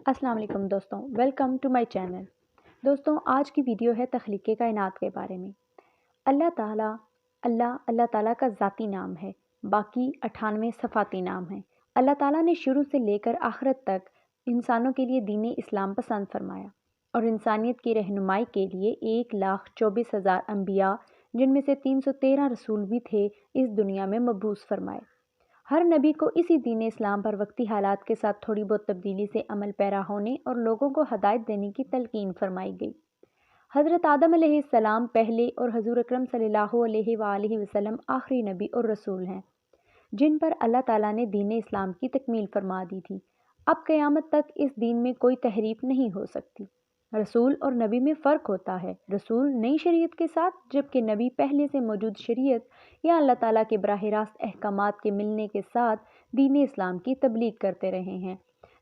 السلام علیکم دوستوں، ویلکم ٹو مائی چینل۔ دوستوں، آج کی ویڈیو ہے تخلیق کائنات کے بارے میں۔ اللہ تعالیٰ کا ذاتی نام ہے، باقی 98 صفاتی نام ہیں۔ اللہ تعالیٰ نے شروع سے لے کر آخرت تک انسانوں کے لیے دین اسلام پسند فرمایا اور انسانیت کی رہنمائی کے لیے 1,24,000 انبیاء، جن میں سے 313 رسول بھی تھے، اس دنیا میں مبعوث فرمائے۔ ہر نبی کو اسی دین اسلام پر وقتی حالات کے ساتھ تھوڑی بہت تبدیلی سے عمل پیرا ہونے اور لوگوں کو ہدایت دینے کی تلقین فرمائی گئی۔ حضرت آدم علیہ السلام پہلے اور حضور اکرم صلی اللہ علیہ وآلہ وسلم آخری نبی اور رسول ہیں، جن پر اللہ تعالیٰ نے دین اسلام کی تکمیل فرما دی تھی۔ اب قیامت تک اس دین میں کوئی تحریف نہیں ہو سکتی۔ رسول اور نبی میں فرق ہوتا ہے۔ رسول نئی شریعت کے ساتھ، جبکہ نبی پہلے سے موجود شریعت یا اللہ تعالیٰ کے براہ راست احکامات کے ملنے کے ساتھ دین اسلام کی تبلیغ کرتے رہے ہیں۔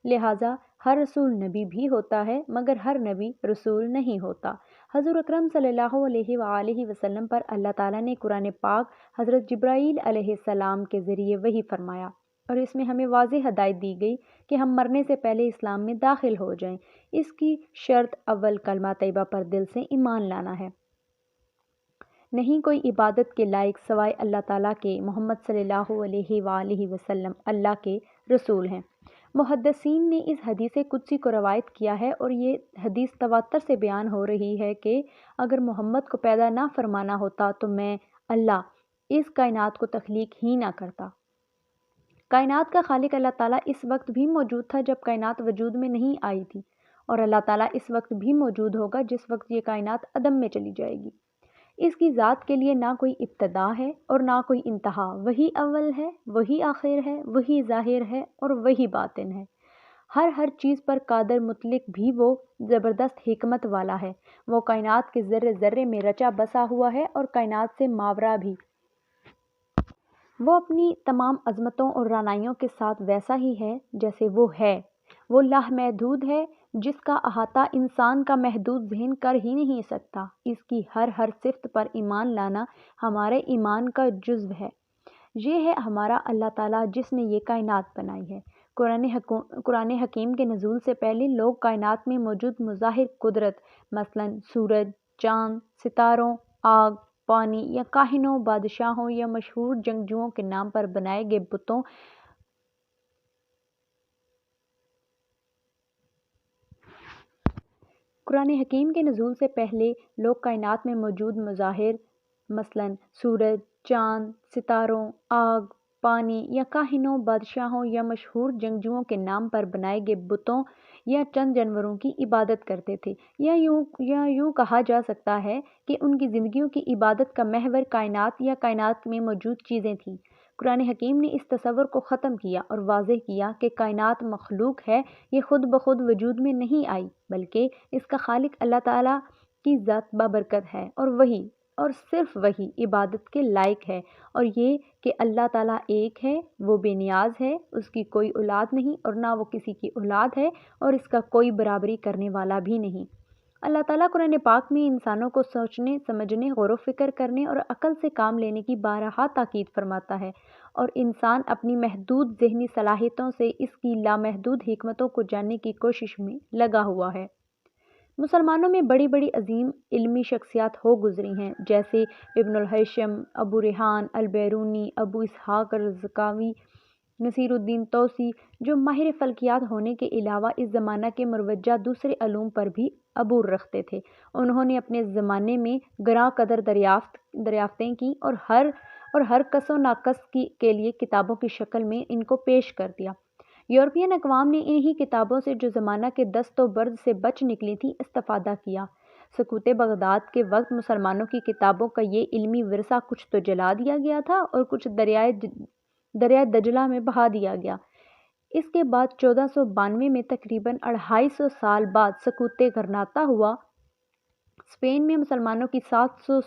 لہٰذا ہر رسول نبی بھی ہوتا ہے، مگر ہر نبی رسول نہیں ہوتا۔ حضور اکرم صلی اللہ علیہ وآلہ وسلم پر اللہ تعالیٰ نے قرآن پاک حضرت جبرائیل علیہ السلام کے ذریعے وحی فرمایا، اور اس میں ہمیں واضح ہدایت دی گئی کہ ہم مرنے سے پہلے اسلام میں داخل ہو جائیں۔ اس کی شرط اول کلمہ طیبہ پر دل سے ایمان لانا ہے۔ نہیں کوئی عبادت کے لائق سوائے اللہ تعالیٰ کے، محمد صلی اللہ علیہ وآلہ وسلم اللہ کے رسول ہیں۔ محدثین نے اس حدیث قدسی کو روایت کیا ہے، اور یہ حدیث تواتر سے بیان ہو رہی ہے کہ اگر محمد کو پیدا نہ فرمانا ہوتا تو میں اللہ اس کائنات کو تخلیق ہی نہ کرتا۔ کائنات کا خالق اللہ تعالیٰ اس وقت بھی موجود تھا جب کائنات وجود میں نہیں آئی تھی، اور اللہ تعالیٰ اس وقت بھی موجود ہوگا جس وقت یہ کائنات عدم میں چلی جائے گی۔ اس کی ذات کے لیے نہ کوئی ابتدا ہے اور نہ کوئی انتہا، وہی اول ہے، وہی آخر ہے، وہی ظاہر ہے اور وہی باطن ہے۔ ہر چیز پر قادر مطلق بھی وہ زبردست حکمت والا ہے۔ وہ کائنات کے ذرے ذرے میں رچا بسا ہوا ہے اور کائنات سے ماورا بھی۔ وہ اپنی تمام عظمتوں اور رعنائیوں کے ساتھ ویسا ہی ہے جیسے وہ ہے۔ وہ لامحدود ہے، جس کا احاطہ انسان کا محدود ذہن کر ہی نہیں سکتا۔ اس کی ہر صفت پر ایمان لانا ہمارے ایمان کا جزو ہے۔ یہ ہے ہمارا اللہ تعالیٰ جس نے یہ کائنات بنائی ہے۔ قرآن حکیم کے نزول سے پہلے لوگ کائنات میں موجود مظاہر قدرت، مثلاً سورج، چاند، ستاروں، آگ، پانی یا کاہنوں، بادشاہوں یا مشہور جنگجوؤں کے نام پر بنائے گئے بتوں قرآن حکیم کے نزول سے پہلے لوگ کائنات میں موجود مظاہر، مثلاً سورج، چاند، ستاروں، آگ، پانی یا کاہنوں، بادشاہوں یا مشہور جنگجوؤں کے نام پر بنائے گئے بتوں یا چند جانوروں کی عبادت کرتے تھے، یا یوں کہا جا سکتا ہے کہ ان کی زندگیوں کی عبادت کا محور کائنات یا کائنات میں موجود چیزیں تھیں۔ قرآن حکیم نے اس تصور کو ختم کیا اور واضح کیا کہ کائنات مخلوق ہے، یہ خود بخود وجود میں نہیں آئی، بلکہ اس کا خالق اللہ تعالیٰ کی ذات بابرکت ہے، اور وہی اور صرف وہی عبادت کے لائق ہے، اور یہ کہ اللہ تعالیٰ ایک ہے، وہ بے نیاز ہے، اس کی کوئی اولاد نہیں اور نہ وہ کسی کی اولاد ہے، اور اس کا کوئی برابری کرنے والا بھی نہیں۔ اللہ تعالیٰ قرآن پاک میں انسانوں کو سوچنے، سمجھنے، غور و فکر کرنے اور عقل سے کام لینے کی بارہا تاکید فرماتا ہے، اور انسان اپنی محدود ذہنی صلاحیتوں سے اس کی لامحدود حکمتوں کو جاننے کی کوشش میں لگا ہوا ہے۔ مسلمانوں میں بڑی بڑی عظیم علمی شخصیات ہو گزری ہیں، جیسے ابن الہیثم، ابو ریحان البیرونی، ابو اسحاق الرازقی، نصیر الدین توسی، جو ماہر فلکیات ہونے کے علاوہ اس زمانہ کے مروجہ دوسرے علوم پر بھی عبور رکھتے تھے۔ انہوں نے اپنے زمانے میں گراں قدر دریافتیں کی اور ہر کس و ناقص کے لیے کتابوں کی شکل میں ان کو پیش کر دیا۔ یورپین اقوام نے انہی کتابوں سے جو زمانہ کے دست و برد سے بچ نکلی تھی استفادہ کیا۔ سقوط بغداد کے وقت مسلمانوں کی کتابوں کا یہ علمی ورثہ کچھ تو جلا دیا گیا تھا اور کچھ دریائے دجلہ میں بہا دیا گیا۔ اس کے بعد 1492 میں تقریباً 250 سال بعد سقوط غرناطہ ہوا۔ اسپین میں مسلمانوں کی 700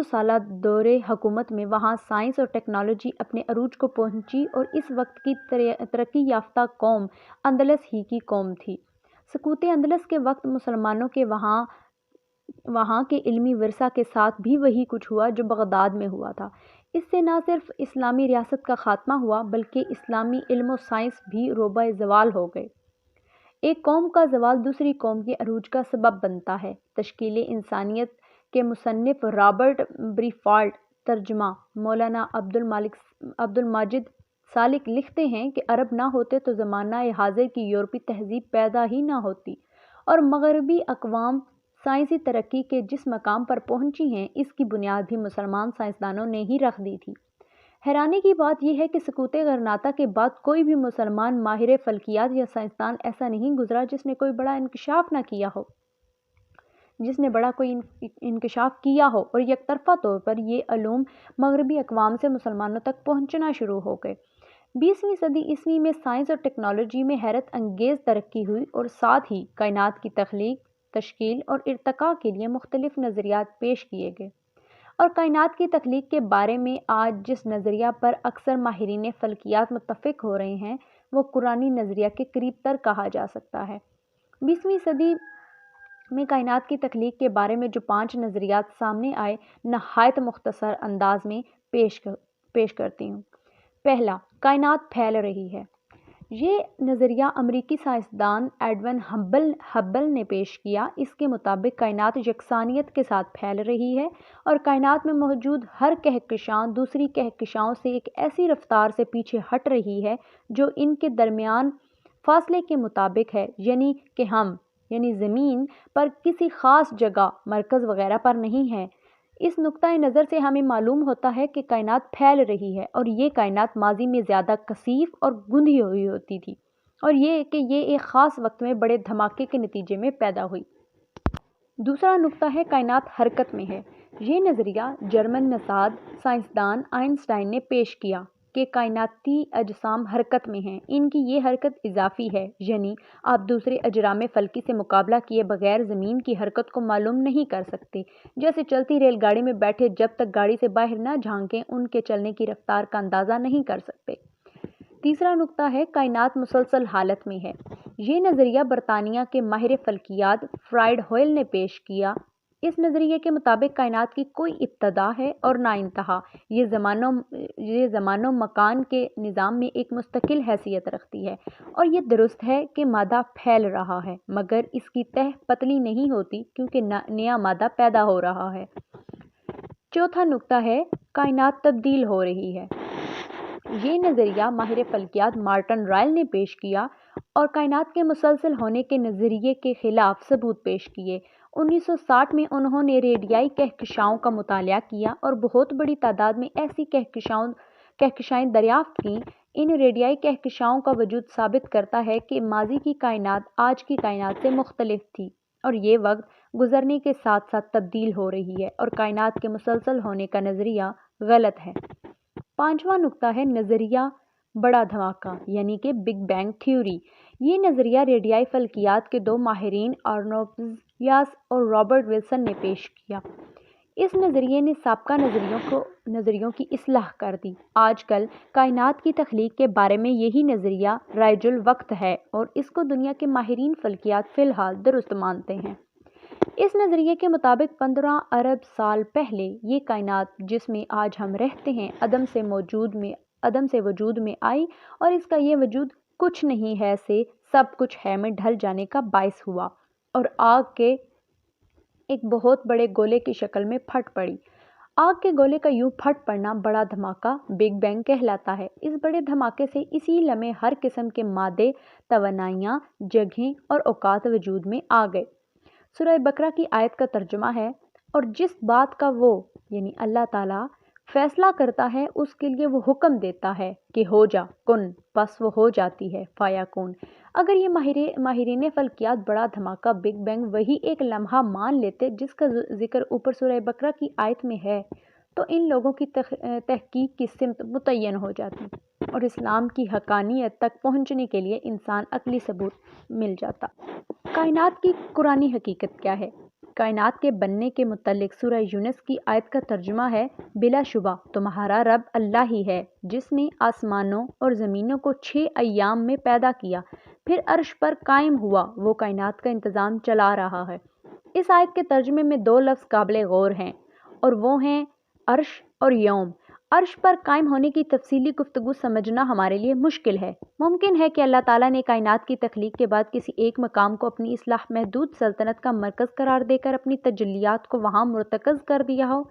سالہ دور حکومت میں وہاں سائنس اور ٹیکنالوجی اپنے عروج کو پہنچی، اور اس وقت کی ترقی یافتہ قوم اندلس ہی کی قوم تھی۔ سقوط اندلس کے وقت مسلمانوں کے وہاں کے علمی ورثہ کے ساتھ بھی وہی کچھ ہوا جو بغداد میں ہوا تھا۔ اس سے نہ صرف اسلامی ریاست کا خاتمہ ہوا بلکہ اسلامی علم و سائنس بھی روبہ زوال ہو گئے۔ ایک قوم کا زوال دوسری قوم کے عروج کا سبب بنتا ہے۔ تشکیل انسانیت کے مصنف رابرٹ بریفالڈ، ترجمہ مولانا عبد الماجد سالک، لکھتے ہیں کہ عرب نہ ہوتے تو زمانہ حاضر کی یورپی تہذیب پیدا ہی نہ ہوتی، اور مغربی اقوام سائنسی ترقی کے جس مقام پر پہنچی ہیں اس کی بنیاد بھی مسلمان سائنسدانوں نے ہی رکھ دی تھی۔ حیرانی کی بات یہ ہے کہ سقوط غرناطہ کے بعد کوئی بھی مسلمان ماہر فلکیات یا سائنسدان ایسا نہیں گزرا جس نے کوئی بڑا انکشاف کیا ہو اور یک طرفہ طور پر یہ علوم مغربی اقوام سے مسلمانوں تک پہنچنا شروع ہو گئے۔ 20ویں صدی عیسوی میں سائنس اور ٹیکنالوجی میں حیرت انگیز ترقی ہوئی اور ساتھ ہی کائنات کی تخلیق، تشکیل اور ارتقاء کے لیے مختلف نظریات پیش کیے گئے، اور کائنات کی تخلیق کے بارے میں آج جس نظریہ پر اکثر ماہرین فلکیات متفق ہو رہے ہیں وہ قرآنی نظریہ کے قریب تر کہا جا سکتا ہے۔ 20ویں صدی میں کائنات کی تخلیق کے بارے میں جو 5 نظریات سامنے آئے نہایت مختصر انداز میں پیش کرتی ہوں۔ پہلا، کائنات پھیل رہی ہے۔ یہ نظریہ امریکی سائنسدان ایڈون ہبل نے پیش کیا۔ اس کے مطابق کائنات یکسانیت کے ساتھ پھیل رہی ہے اور کائنات میں موجود ہر کہکشاں دوسری کہکشاؤں سے ایک ایسی رفتار سے پیچھے ہٹ رہی ہے جو ان کے درمیان فاصلے کے مطابق ہے، یعنی کہ ہم زمین پر کسی خاص جگہ، مرکز وغیرہ پر نہیں ہیں۔ اس نقطۂ نظر سے ہمیں معلوم ہوتا ہے کہ کائنات پھیل رہی ہے، اور یہ کائنات ماضی میں زیادہ کثیف اور گندھی ہوئی ہوتی تھی، اور یہ کہ یہ ایک خاص وقت میں بڑے دھماکے کے نتیجے میں پیدا ہوئی۔ دوسرا نقطہ ہے کائنات حرکت میں ہے۔ یہ نظریہ جرمن نژاد سائنسدان آئنسٹائن نے پیش کیا کہ کائناتی اجسام حرکت میں ہیں۔ ان کی یہ حرکت اضافی ہے، یعنی آپ دوسرے اجرام فلکی سے مقابلہ کیے بغیر زمین کی حرکت کو معلوم نہیں کر سکتے، جیسے چلتی ریل گاڑی میں بیٹھے جب تک گاڑی سے باہر نہ جھانکیں ان کے چلنے کی رفتار کا اندازہ نہیں کر سکتے۔ تیسرا نقطہ ہے کائنات مسلسل حالت میں ہے۔ یہ نظریہ برطانیہ کے ماہر فلکیات فرائڈ ہوئل نے پیش کیا۔ اس نظریے کے مطابق کائنات کی کوئی ابتدا ہے اور نہ انتہا۔ یہ زمان و مکان کے نظام میں ایک مستقل حیثیت رکھتی ہے، اور یہ درست ہے کہ مادہ پھیل رہا ہے مگر اس کی تہ پتلی نہیں ہوتی کیونکہ نیا مادہ پیدا ہو رہا ہے۔ چوتھا نقطہ ہے کائنات تبدیل ہو رہی ہے۔ یہ نظریہ ماہر فلکیات مارٹن رائل نے پیش کیا اور کائنات کے مسلسل ہونے کے نظریے کے خلاف ثبوت پیش کیے۔ 1960 میں انہوں نے ریڈیائی کہکشاؤں کا مطالعہ کیا اور بہت بڑی تعداد میں ایسی کہکشائیں دریافت کیں۔ ان ریڈیائی کہکشاؤں کا وجود ثابت کرتا ہے کہ ماضی کی کائنات آج کی کائنات سے مختلف تھی، اور یہ وقت گزرنے کے ساتھ ساتھ تبدیل ہو رہی ہے، اور کائنات کے مسلسل ہونے کا نظریہ غلط ہے۔ پانچواں نقطہ ہے نظریہ بڑا دھماکہ، یعنی کہ بگ بینگ تھیوری۔ یہ نظریہ ریڈیائی فلکیات کے 2 ماہرین آرنولفیاس اور رابرٹ ولسن نے پیش کیا۔ اس نظریے نے سابقہ نظریوں کی اصلاح کر دی۔ آج کل کائنات کی تخلیق کے بارے میں یہی نظریہ رائج الوقت ہے، اور اس کو دنیا کے ماہرین فلکیات فی الحال درست مانتے ہیں۔ اس نظریے کے مطابق 15 ارب سال پہلے یہ کائنات جس میں آج ہم رہتے ہیں عدم سے وجود میں آئی، اور اس کا یہ وجود کچھ نہیں ہے سے سب کچھ ہے میں ڈھل جانے کا باعث ہوا، اور آگ کے ایک بہت بڑے گولے کی شکل میں پھٹ پڑی۔ آگ کے گولے کا یوں پھٹ پڑنا بڑا دھماکہ بگ بینگ کہلاتا ہے۔ اس بڑے دھماکے سے اسی لمحے ہر قسم کے مادے، توانائیاں، جگہیں اور اوقات وجود میں آ گئے۔ سورہ بقرہ کی آیت کا ترجمہ ہے، اور جس بات کا وہ یعنی اللہ تعالیٰ فیصلہ کرتا ہے اس کے لیے وہ حکم دیتا ہے کہ ہو جا، کن، پس وہ ہو جاتی ہے، فیکون۔ اگر یہ ماہرین فلکیات بڑا دھماکہ بگ بینگ وہی ایک لمحہ مان لیتے جس کا ذکر اوپر سورہ بقرہ کی آیت میں ہے، تو ان لوگوں کی تحقیق کی سمت متعین ہو جاتی، اور اسلام کی حقانیت تک پہنچنے کے لیے انسان عقلی ثبوت مل جاتا۔ کائنات کی قرآنی حقیقت کیا ہے؟ کائنات کے بننے کے متعلق سورہ یونس کی آیت کا ترجمہ ہے، بلا شبہ تمہارا رب اللہ ہی ہے جس نے آسمانوں اور زمینوں کو 6 ایام میں پیدا کیا، پھر عرش پر قائم ہوا، وہ کائنات کا انتظام چلا رہا ہے۔ اس آیت کے ترجمے میں 2 لفظ قابل غور ہیں، اور وہ ہیں عرش اور یوم۔ عرش پر قائم ہونے کی تفصیلی گفتگو سمجھنا ہمارے لیے مشکل ہے۔ ممکن ہے کہ اللہ تعالیٰ نے کائنات کی تخلیق کے بعد کسی ایک مقام کو اپنی اصلاح محدود سلطنت کا مرکز قرار دے کر اپنی تجلیات کو وہاں مرتکز کر دیا ہو،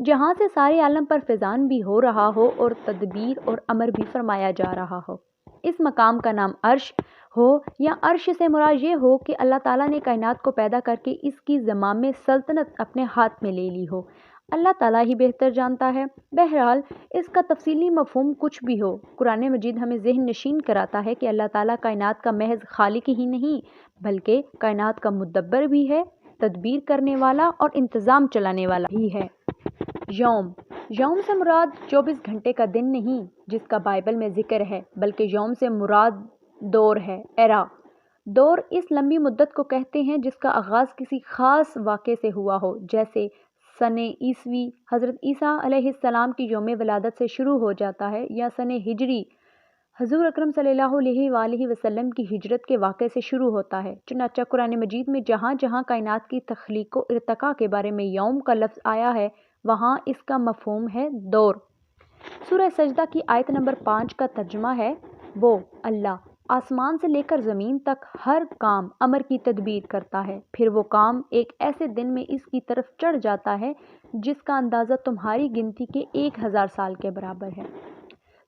جہاں سے سارے عالم پر فیضان بھی ہو رہا ہو اور تدبیر اور امر بھی فرمایا جا رہا ہو۔ اس مقام کا نام عرش ہو یا عرش سے مراد یہ ہو کہ اللہ تعالیٰ نے کائنات کو پیدا کر کے اس کی زمام سلطنت اپنے ہاتھ میں لے لی ہو، اللہ تعالیٰ ہی بہتر جانتا ہے۔ بہرحال اس کا تفصیلی مفہوم کچھ بھی ہو، قرآن مجید ہمیں ذہن نشین کراتا ہے کہ اللہ تعالیٰ کائنات کا محض خالق ہی نہیں بلکہ کائنات کا مدبر بھی ہے، تدبیر کرنے والا اور انتظام چلانے والا بھی ہے۔ یوم سے مراد 24 گھنٹے کا دن نہیں جس کا بائبل میں ذکر ہے، بلکہ یوم سے مراد دور ہے، ایرا۔ دور اس لمبی مدت کو کہتے ہیں جس کا آغاز کسی خاص واقعے سے ہوا ہو، جیسے سن عیسوی حضرت عیسیٰ علیہ السلام کی یوم ولادت سے شروع ہو جاتا ہے، یا سن ہجری حضور اکرم صلی اللہ علیہ وآلہ وسلم کی ہجرت کے واقعے سے شروع ہوتا ہے۔ چنانچہ قرآن مجید میں جہاں جہاں کائنات کی تخلیق و ارتقاء کے بارے میں یوم کا لفظ آیا ہے، وہاں اس کا مفہوم ہے دور۔ سورہ سجدہ کی آیت نمبر 5 کا ترجمہ ہے، وہ اللہ آسمان سے لے کر زمین تک ہر کام امر کی تدبیر کرتا ہے، پھر وہ کام ایک ایسے دن میں اس کی طرف چڑھ جاتا ہے جس کا اندازہ تمہاری گنتی کے 1000 سال کے برابر ہے۔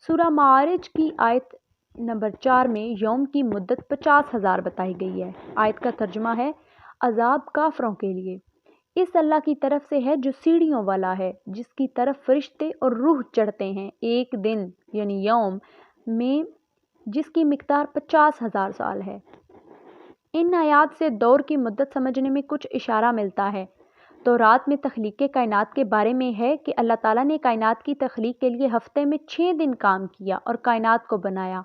سورہ معارج کی آیت نمبر 4 میں یوم کی مدت 50,000 بتائی گئی ہے۔ آیت کا ترجمہ ہے، عذاب کافروں کے لیے اس اللہ کی طرف سے ہے جو سیڑھیوں والا ہے، جس کی طرف فرشتے اور روح چڑھتے ہیں ایک دن یعنی یوم میں جس کی مقدار 50,000 سال ہے۔ ان آیات سے دور کی مدت سمجھنے میں کچھ اشارہ ملتا ہے۔ تورات میں تخلیق کائنات کے بارے میں ہے کہ اللہ تعالیٰ نے کائنات کی تخلیق کے لیے ہفتے میں 6 دن کام کیا اور کائنات کو بنایا۔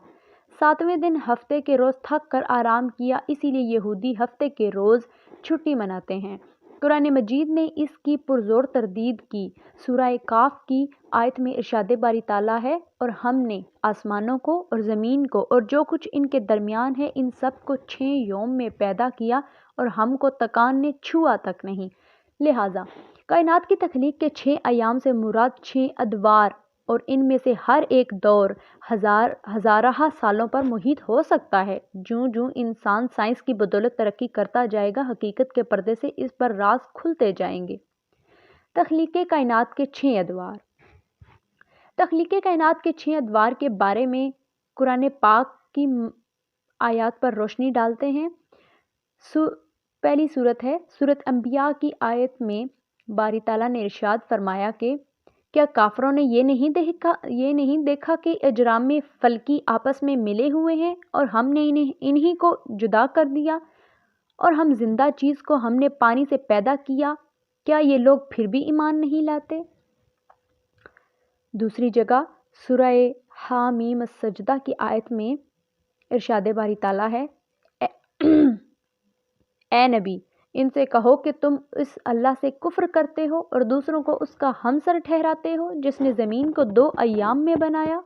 7ویں دن ہفتے کے روز تھک کر آرام کیا، اسی لیے یہودی ہفتے کے روز چھٹی مناتے ہیں۔ قرآن مجید نے اس کی پرزور تردید کی۔ سورہ کاف کی آیت میں ارشاد باری تعالیٰ ہے، اور ہم نے آسمانوں کو اور زمین کو اور جو کچھ ان کے درمیان ہے ان سب کو 6 یوم میں پیدا کیا اور ہم کو تکان نے چھوا تک نہیں۔ لہٰذا کائنات کی تخلیق کے 6 ایام سے مراد 6 ادوار اور ان میں سے ہر ایک دور ہزارہ سالوں پر محیط ہو سکتا ہے۔ جوں جوں انسان سائنس کی بدولت ترقی کرتا جائے گا، حقیقت کے پردے سے اس پر راز کھلتے جائیں گے۔ تخلیق کائنات کے 6 ادوار۔ تخلیق کائنات کے 6 ادوار کے بارے میں قرآن پاک کی آیات پر روشنی ڈالتے ہیں۔ پہلی صورت ہے سورۃ انبیاء کی آیت میں باری تعالیٰ نے ارشاد فرمایا کہ کیا کافروں نے یہ نہیں دیکھا کہ اجرام فلکی آپس میں ملے ہوئے ہیں اور ہم نے انہی کو جدا کر دیا، اور ہم زندہ چیز کو ہم نے پانی سے پیدا کیا، کیا یہ لوگ پھر بھی ایمان نہیں لاتے؟ دوسری جگہ سورہ حامیم السجدہ کی آیت میں ارشاد باری تعالیٰ ہے، اے نبی ان سے کہو کہ تم اس اللہ سے کفر کرتے ہو اور دوسروں کو اس کا ہمسر ٹھہراتے ہو جس نے زمین کو 2 ایام میں بنایا۔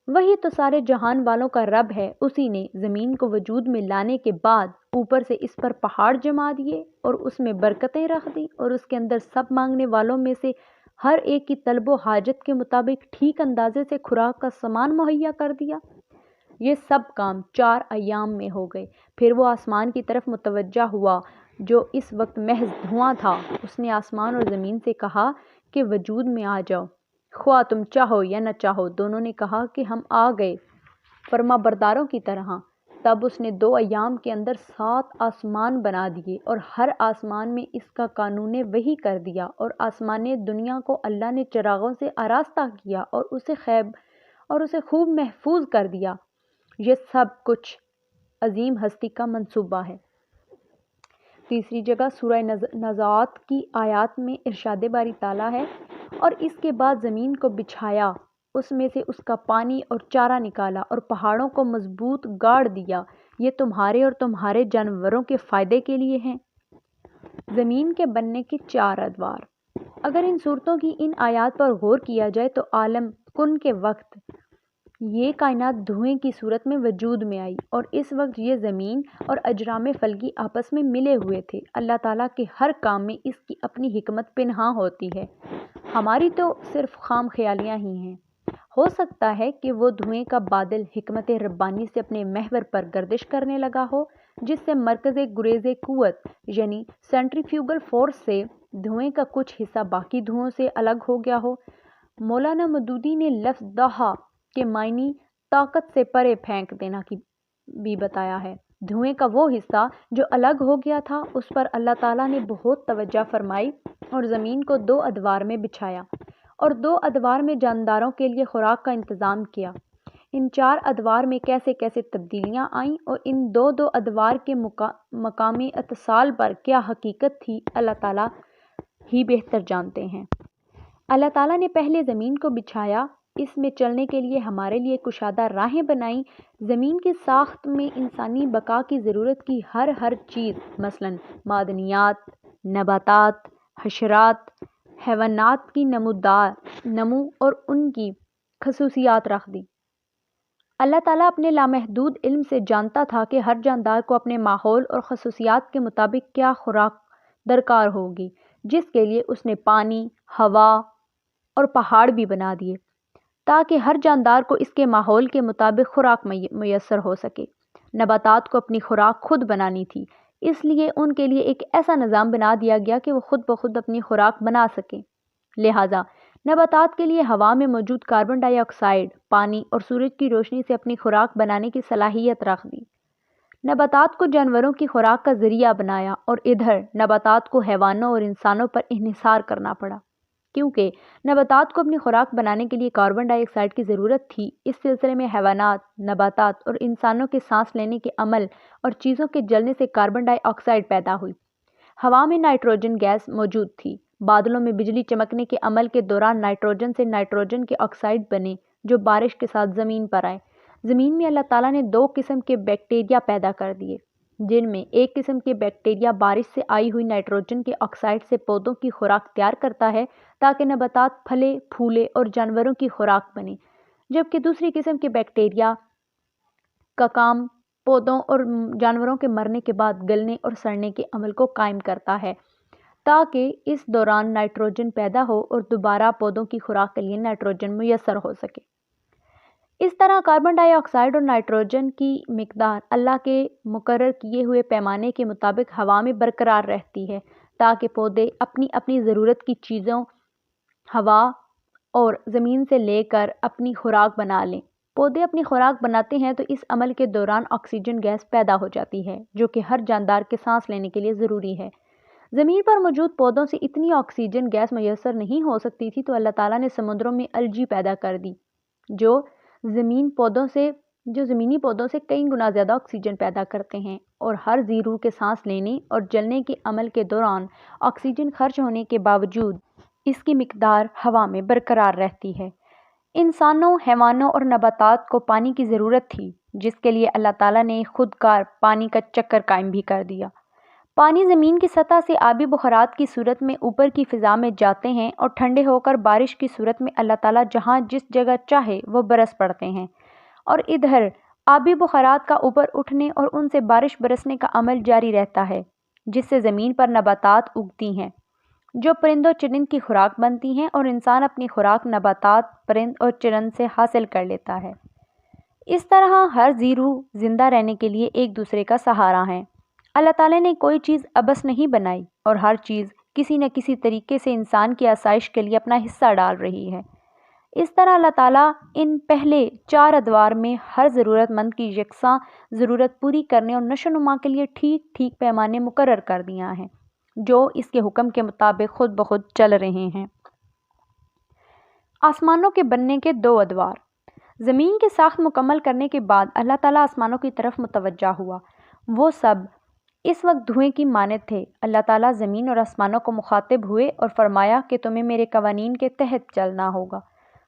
وہی تو سارے جہان والوں کا رب ہے، اسی نے زمین کو وجود میں لانے کے بعد اوپر سے اس پر پہاڑ جما دیے اور اس میں برکتیں رکھ دی اور اس کے اندر سب مانگنے والوں میں سے ہر ایک کی طلب و حاجت کے مطابق ٹھیک اندازے سے خوراک کا سامان مہیا کر دیا۔ یہ سب کام 4 ایام میں ہو گئے۔ پھر وہ آسمان کی طرف متوجہ ہوا جو اس وقت محض دھواں تھا۔ اس نے آسمان اور زمین سے کہا کہ وجود میں آ جاؤ، خواہ تم چاہو یا نہ چاہو۔ دونوں نے کہا کہ ہم آ گئے فرما برداروں کی طرح۔ تب اس نے 2 ایام کے اندر 7 آسمان بنا دیے اور ہر آسمان میں اس کا قانون وحی کر دیا، اور آسمان دنیا کو اللہ نے چراغوں سے آراستہ کیا اور اسے خوب محفوظ کر دیا۔ یہ سب کچھ عظیم ہستی کا منصوبہ ہے۔ تیسری جگہ سورہ نازعات کی آیات میں ارشاد باری تعالیٰ ہے، اور اس کے بعد زمین کو بچھایا، اس میں سے اس کا پانی اور چارہ نکالا اور پہاڑوں کو مضبوط گاڑ دیا، یہ تمہارے اور تمہارے جانوروں کے فائدے کے لیے ہیں۔ زمین کے بننے کے 4 ادوار۔ اگر ان صورتوں کی ان آیات پر غور کیا جائے تو عالم کن کے وقت یہ کائنات دھوئیں کی صورت میں وجود میں آئی، اور اس وقت یہ زمین اور اجرام فلکی آپس میں ملے ہوئے تھے۔ اللہ تعالیٰ کے ہر کام میں اس کی اپنی حکمت پنہاں ہوتی ہے۔ ہماری تو صرف خام خیالیاں ہی ہیں۔ ہو سکتا ہے کہ وہ دھوئیں کا بادل حکمت ربانی سے اپنے محور پر گردش کرنے لگا ہو، جس سے مرکز گریز قوت یعنی سینٹریفیوگل فورس سے دھوئیں کا کچھ حصہ باقی دھوؤں سے الگ ہو گیا ہو۔ مولانا مودودی نے لفظ دہا کے معنی طاقت سے پرے پھینک دینا کی بھی بتایا ہے۔ دھوئیں کا وہ حصہ جو الگ ہو گیا تھا، اس پر اللہ تعالیٰ نے بہت توجہ فرمائی اور زمین کو 2 ادوار میں بچھایا اور 2 ادوار میں جانداروں کے لیے خوراک کا انتظام کیا۔ ان 4 ادوار میں کیسے کیسے تبدیلیاں آئیں اور ان 2 ادوار کے مقامی اتصال پر کیا حقیقت تھی، اللہ تعالیٰ ہی بہتر جانتے ہیں۔ اللہ تعالیٰ نے پہلے زمین کو بچھایا، اس میں چلنے کے لیے ہمارے لیے کشادہ راہیں بنائیں۔ زمین کی ساخت میں انسانی بقا کی ضرورت کی ہر چیز مثلاً معدنیات، نباتات، حشرات، حیوانات کی نمو اور ان کی خصوصیات رکھ دی۔ اللہ تعالیٰ اپنے لامحدود علم سے جانتا تھا کہ ہر جاندار کو اپنے ماحول اور خصوصیات کے مطابق کیا خوراک درکار ہوگی، جس کے لیے اس نے پانی، ہوا اور پہاڑ بھی بنا دیے تاکہ ہر جاندار کو اس کے ماحول کے مطابق خوراک میسر ہو سکے۔ نباتات کو اپنی خوراک خود بنانی تھی، اس لیے ان کے لیے ایک ایسا نظام بنا دیا گیا کہ وہ خود بخود اپنی خوراک بنا سکیں۔ لہٰذا نباتات کے لیے ہوا میں موجود کاربن ڈائی آکسائیڈ، پانی اور سورج کی روشنی سے اپنی خوراک بنانے کی صلاحیت رکھ دی۔ نباتات کو جانوروں کی خوراک کا ذریعہ بنایا اور ادھر نباتات کو حیوانوں اور انسانوں پر انحصار کرنا پڑا۔ کیونکہ نباتات کو اپنی خوراک بنانے کے لیے کاربن ڈائی آکسائیڈ کی ضرورت تھی، اس سلسلے میں حیوانات، نباتات اور انسانوں کے سانس لینے کے عمل اور چیزوں کے جلنے سے کاربن ڈائی آکسائیڈ پیدا ہوئی۔ ہوا میں نائٹروجن گیس موجود تھی۔ بادلوں میں بجلی چمکنے کے عمل کے دوران نائٹروجن سے نائٹروجن کے آکسائیڈ بنے جو بارش کے ساتھ زمین پر آئے۔ زمین میں اللہ تعالیٰ نے 2 قسم کے بیکٹیریا پیدا کر دیے، جن میں ایک قسم کے بیکٹیریا بارش سے آئی ہوئی نائٹروجن کے آکسائیڈ سے پودوں کی خوراک تیار کرتا ہے تاکہ نباتات پھلے پھولے اور جانوروں کی خوراک بنے، جبکہ دوسری قسم کے بیکٹیریا کا کام پودوں اور جانوروں کے مرنے کے بعد گلنے اور سڑنے کے عمل کو قائم کرتا ہے تاکہ اس دوران نائٹروجن پیدا ہو اور دوبارہ پودوں کی خوراک کے لیے نائٹروجن میسر ہو سکے۔ اس طرح کاربن ڈائی آکسائیڈ اور نائٹروجن کی مقدار اللہ کے مقرر کیے ہوئے پیمانے کے مطابق ہوا میں برقرار رہتی ہے تاکہ پودے اپنی اپنی ضرورت کی چیزوں ہوا اور زمین سے لے کر اپنی خوراک بنا لیں۔ پودے اپنی خوراک بناتے ہیں تو اس عمل کے دوران آکسیجن گیس پیدا ہو جاتی ہے جو کہ ہر جاندار کے سانس لینے کے لیے ضروری ہے۔ زمین پر موجود پودوں سے اتنی آکسیجن گیس میسر نہیں ہو سکتی تھی تو اللہ تعالیٰ نے سمندروں میں الجی پیدا کر دی جو زمینی پودوں سے کئی گنا زیادہ آکسیجن پیدا کرتے ہیں، اور ہر ذی روح کے سانس لینے اور جلنے کے عمل کے دوران آکسیجن خرچ ہونے کے باوجود اس کی مقدار ہوا میں برقرار رہتی ہے۔ انسانوں، حیوانوں اور نباتات کو پانی کی ضرورت تھی، جس کے لیے اللہ تعالیٰ نے خود کار پانی کا چکر قائم بھی کر دیا۔ پانی زمین کی سطح سے آبی بخارات کی صورت میں اوپر کی فضا میں جاتے ہیں اور ٹھنڈے ہو کر بارش کی صورت میں اللہ تعالیٰ جہاں جس جگہ چاہے وہ برس پڑتے ہیں، اور ادھر آبی بخارات کا اوپر اٹھنے اور ان سے بارش برسنے کا عمل جاری رہتا ہے، جس سے زمین پر نباتات اگتی ہیں جو پرند و چرند کی خوراک بنتی ہیں، اور انسان اپنی خوراک نباتات، پرند اور چرند سے حاصل کر لیتا ہے۔ اس طرح ہر ذی روح زندہ رہنے کے لیے ایک دوسرے کا سہارا ہے۔ اللہ تعالیٰ نے کوئی چیز عبث نہیں بنائی اور ہر چیز کسی نہ کسی طریقے سے انسان کی آسائش کے لیے اپنا حصہ ڈال رہی ہے۔ اس طرح اللہ تعالیٰ ان پہلے 4 ادوار میں ہر ضرورت مند کی یکساں ضرورت پوری کرنے اور نشو و نما کے لیے ٹھیک ٹھیک پیمانے مقرر کر دیا ہیں جو اس کے حکم کے مطابق خود بخود چل رہے ہیں۔ آسمانوں کے بننے کے 2 ادوار۔ زمین کی ساخت مکمل کرنے کے بعد اللہ تعالیٰ آسمانوں کی طرف متوجہ ہوا۔ وہ سب اس وقت دھوئیں کی مانند تھے۔ اللہ تعالیٰ زمین اور آسمانوں کو مخاطب ہوئے اور فرمایا کہ تمہیں میرے قوانین کے تحت چلنا ہوگا۔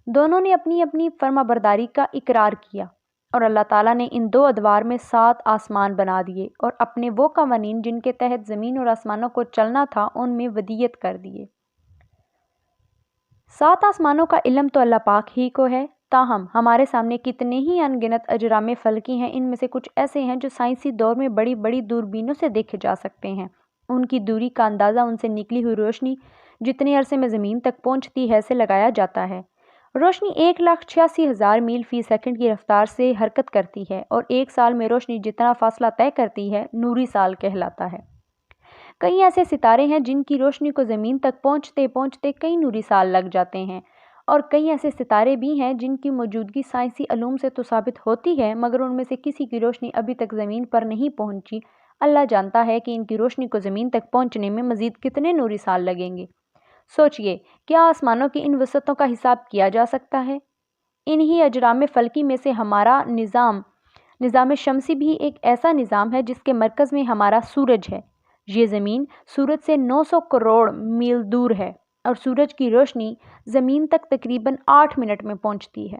دونوں نے اپنی اپنی فرما برداری کا اقرار کیا، اور اللہ تعالیٰ نے ان 2 ادوار میں 7 آسمان بنا دیے اور اپنے وہ قوانین جن کے تحت زمین اور آسمانوں کو چلنا تھا ان میں ودیت کر دیے۔ 7 آسمانوں کا علم تو اللہ پاک ہی کو ہے، تاہم ہمارے سامنے کتنے ہی ان گنت اجرام فلکی ہیں۔ ان میں سے کچھ ایسے ہیں جو سائنسی دور میں بڑی بڑی دوربینوں سے دیکھے جا سکتے ہیں۔ ان کی دوری کا اندازہ ان سے نکلی ہوئی روشنی جتنے عرصے میں زمین تک پہنچتی ہے سے لگایا جاتا ہے۔ روشنی 1,86,000 میل فی سیکنڈ کی رفتار سے حرکت کرتی ہے اور ایک سال میں روشنی جتنا فاصلہ طے کرتی ہے نوری سال کہلاتا ہے۔ کئی ایسے ستارے ہیں جن کی روشنی کو زمین تک پہنچتے پہنچتے کئی نوری سال لگ جاتے ہیں، اور کئی ایسے ستارے بھی ہیں جن کی موجودگی سائنسی علوم سے تو ثابت ہوتی ہے، مگر ان میں سے کسی کی روشنی ابھی تک زمین پر نہیں پہنچی۔ اللہ جانتا ہے کہ ان کی روشنی کو زمین تک پہنچنے میں مزید کتنے نوری سال لگیں گے۔ سوچئے، کیا آسمانوں کی ان وسعتوں کا حساب کیا جا سکتا ہے؟ انہی اجرام فلکی میں سے ہمارا نظام شمسی بھی ایک ایسا نظام ہے جس کے مرکز میں ہمارا سورج ہے۔ یہ زمین سورج سے 900 کروڑ میل دور ہے اور سورج کی روشنی زمین تک تقریباً 8 منٹ میں پہنچتی ہے۔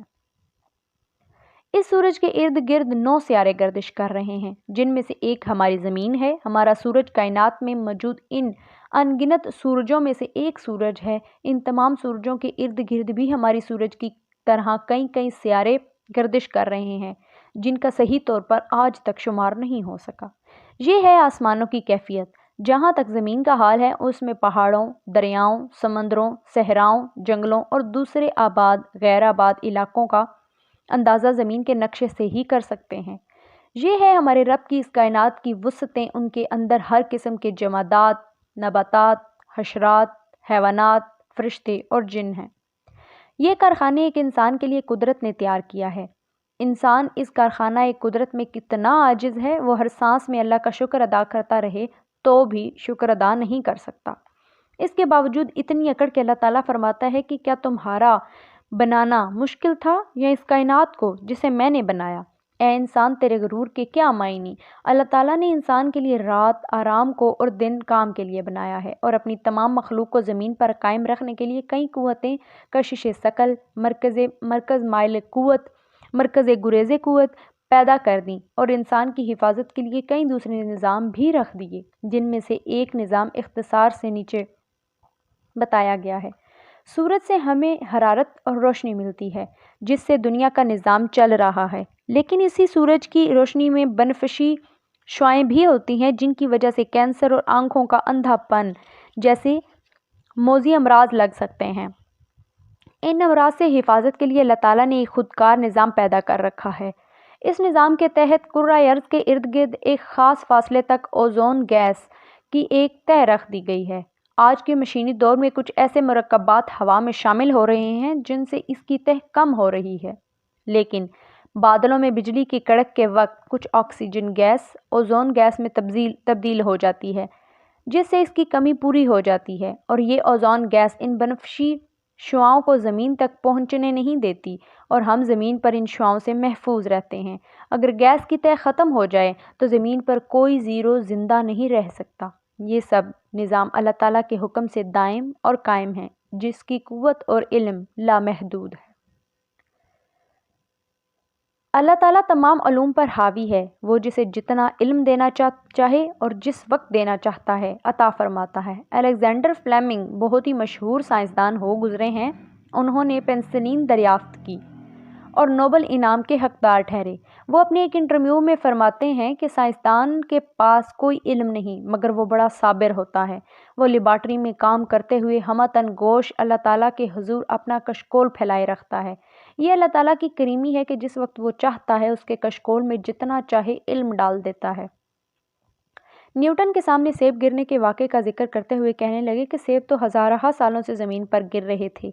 اس سورج کے ارد گرد 9 سیارے گردش کر رہے ہیں، جن میں سے ایک ہماری زمین ہے۔ ہمارا سورج کائنات میں موجود ان انگنت سورجوں میں سے ایک سورج ہے۔ ان تمام سورجوں کے ارد گرد بھی ہماری سورج کی طرح کئی سیارے گردش کر رہے ہیں، جن کا صحیح طور پر آج تک شمار نہیں ہو سکا۔ یہ ہے آسمانوں کی کیفیت۔ جہاں تک زمین کا حال ہے، اس میں پہاڑوں، دریاؤں، سمندروں، صحراؤں، جنگلوں اور دوسرے آباد غیر آباد علاقوں کا اندازہ زمین کے نقشے سے ہی کر سکتے ہیں۔ یہ ہے ہمارے رب کی اس کائنات کی وسعتیں۔ ان کے اندر ہر قسم کے جمادات، نباتات، حشرات، حیوانات، فرشتے اور جن ہیں۔ یہ کارخانے ایک انسان کے لیے قدرت نے تیار کیا ہے۔ انسان اس کارخانہ قدرت میں کتنا عاجز ہے، وہ ہر سانس میں اللہ کا شکر ادا کرتا رہے تو بھی شکر ادا نہیں کر سکتا۔ اس کے باوجود اتنی اکڑ کہ اللہ تعالیٰ فرماتا ہے کہ کیا تمہارا بنانا مشکل تھا یا اس کائنات کو جسے میں نے بنایا؟ اے انسان، تیرے غرور کے کیا معنی؟ اللہ تعالیٰ نے انسان کے لیے رات آرام کو اور دن کام کے لیے بنایا ہے، اور اپنی تمام مخلوق کو زمین پر قائم رکھنے کے لیے کئی قوتیں، کشش ثقل، مرکز مائل قوت، مرکز گریز قوت پیدا کر دیں، اور انسان کی حفاظت کے لیے کئی دوسرے نظام بھی رکھ دیے، جن میں سے ایک نظام اختصار سے نیچے بتایا گیا ہے۔ سورج سے ہمیں حرارت اور روشنی ملتی ہے، جس سے دنیا کا نظام چل رہا ہے، لیکن اسی سورج کی روشنی میں بنفشی شعاعیں بھی ہوتی ہیں، جن کی وجہ سے کینسر اور آنکھوں کا اندھا پن جیسے موذی امراض لگ سکتے ہیں۔ ان امراض سے حفاظت کے لیے اللہ تعالیٰ نے ایک خودکار نظام پیدا کر رکھا ہے۔ اس نظام کے تحت کرۂ ارض کے ارد گرد ایک خاص فاصلے تک اوزون گیس کی ایک تہہ رکھ دی گئی ہے۔ آج کے مشینی دور میں کچھ ایسے مرکبات ہوا میں شامل ہو رہے ہیں جن سے اس کی تہہ کم ہو رہی ہے، لیکن بادلوں میں بجلی کی کڑک کے وقت کچھ آکسیجن گیس اوزون گیس میں تبدیل ہو جاتی ہے، جس سے اس کی کمی پوری ہو جاتی ہے، اور یہ اوزون گیس ان بنفشی شعاعوں کو زمین تک پہنچنے نہیں دیتی، اور ہم زمین پر ان شعاعوں سے محفوظ رہتے ہیں۔ اگر گیس کی تہہ ختم ہو جائے تو زمین پر کوئی زندہ نہیں رہ سکتا۔ یہ سب نظام اللہ تعالیٰ کے حکم سے دائم اور قائم ہے، جس کی قوت اور علم لامحدود ہے۔ اللہ تعالیٰ تمام علوم پر حاوی ہے۔ وہ جسے جتنا علم دینا چاہے اور جس وقت دینا چاہتا ہے عطا فرماتا ہے۔ الیگزینڈر فلیمنگ بہت ہی مشہور سائنسدان ہو گزرے ہیں۔ انہوں نے پینسلین دریافت کی اور نوبل انعام کے حقدار ٹھہرے۔ وہ اپنے ایک انٹرویو میں فرماتے ہیں کہ سائنسدان کے پاس کوئی علم نہیں، مگر وہ بڑا صابر ہوتا ہے۔ وہ لیبارٹری میں کام کرتے ہوئے ہمتاً گوش اللہ تعالیٰ کے حضور اپنا کشکول پھیلائے رکھتا ہے۔ یہ اللہ تعالیٰ کی کریمی ہے کہ جس وقت وہ چاہتا ہے اس کے کشکول میں جتنا چاہے علم ڈال دیتا ہے۔ نیوٹن کے سامنے سیب گرنے کے واقعے کا ذکر کرتے ہوئے کہنے لگے کہ سیب تو ہزارہ سالوں سے زمین پر گر رہے تھے،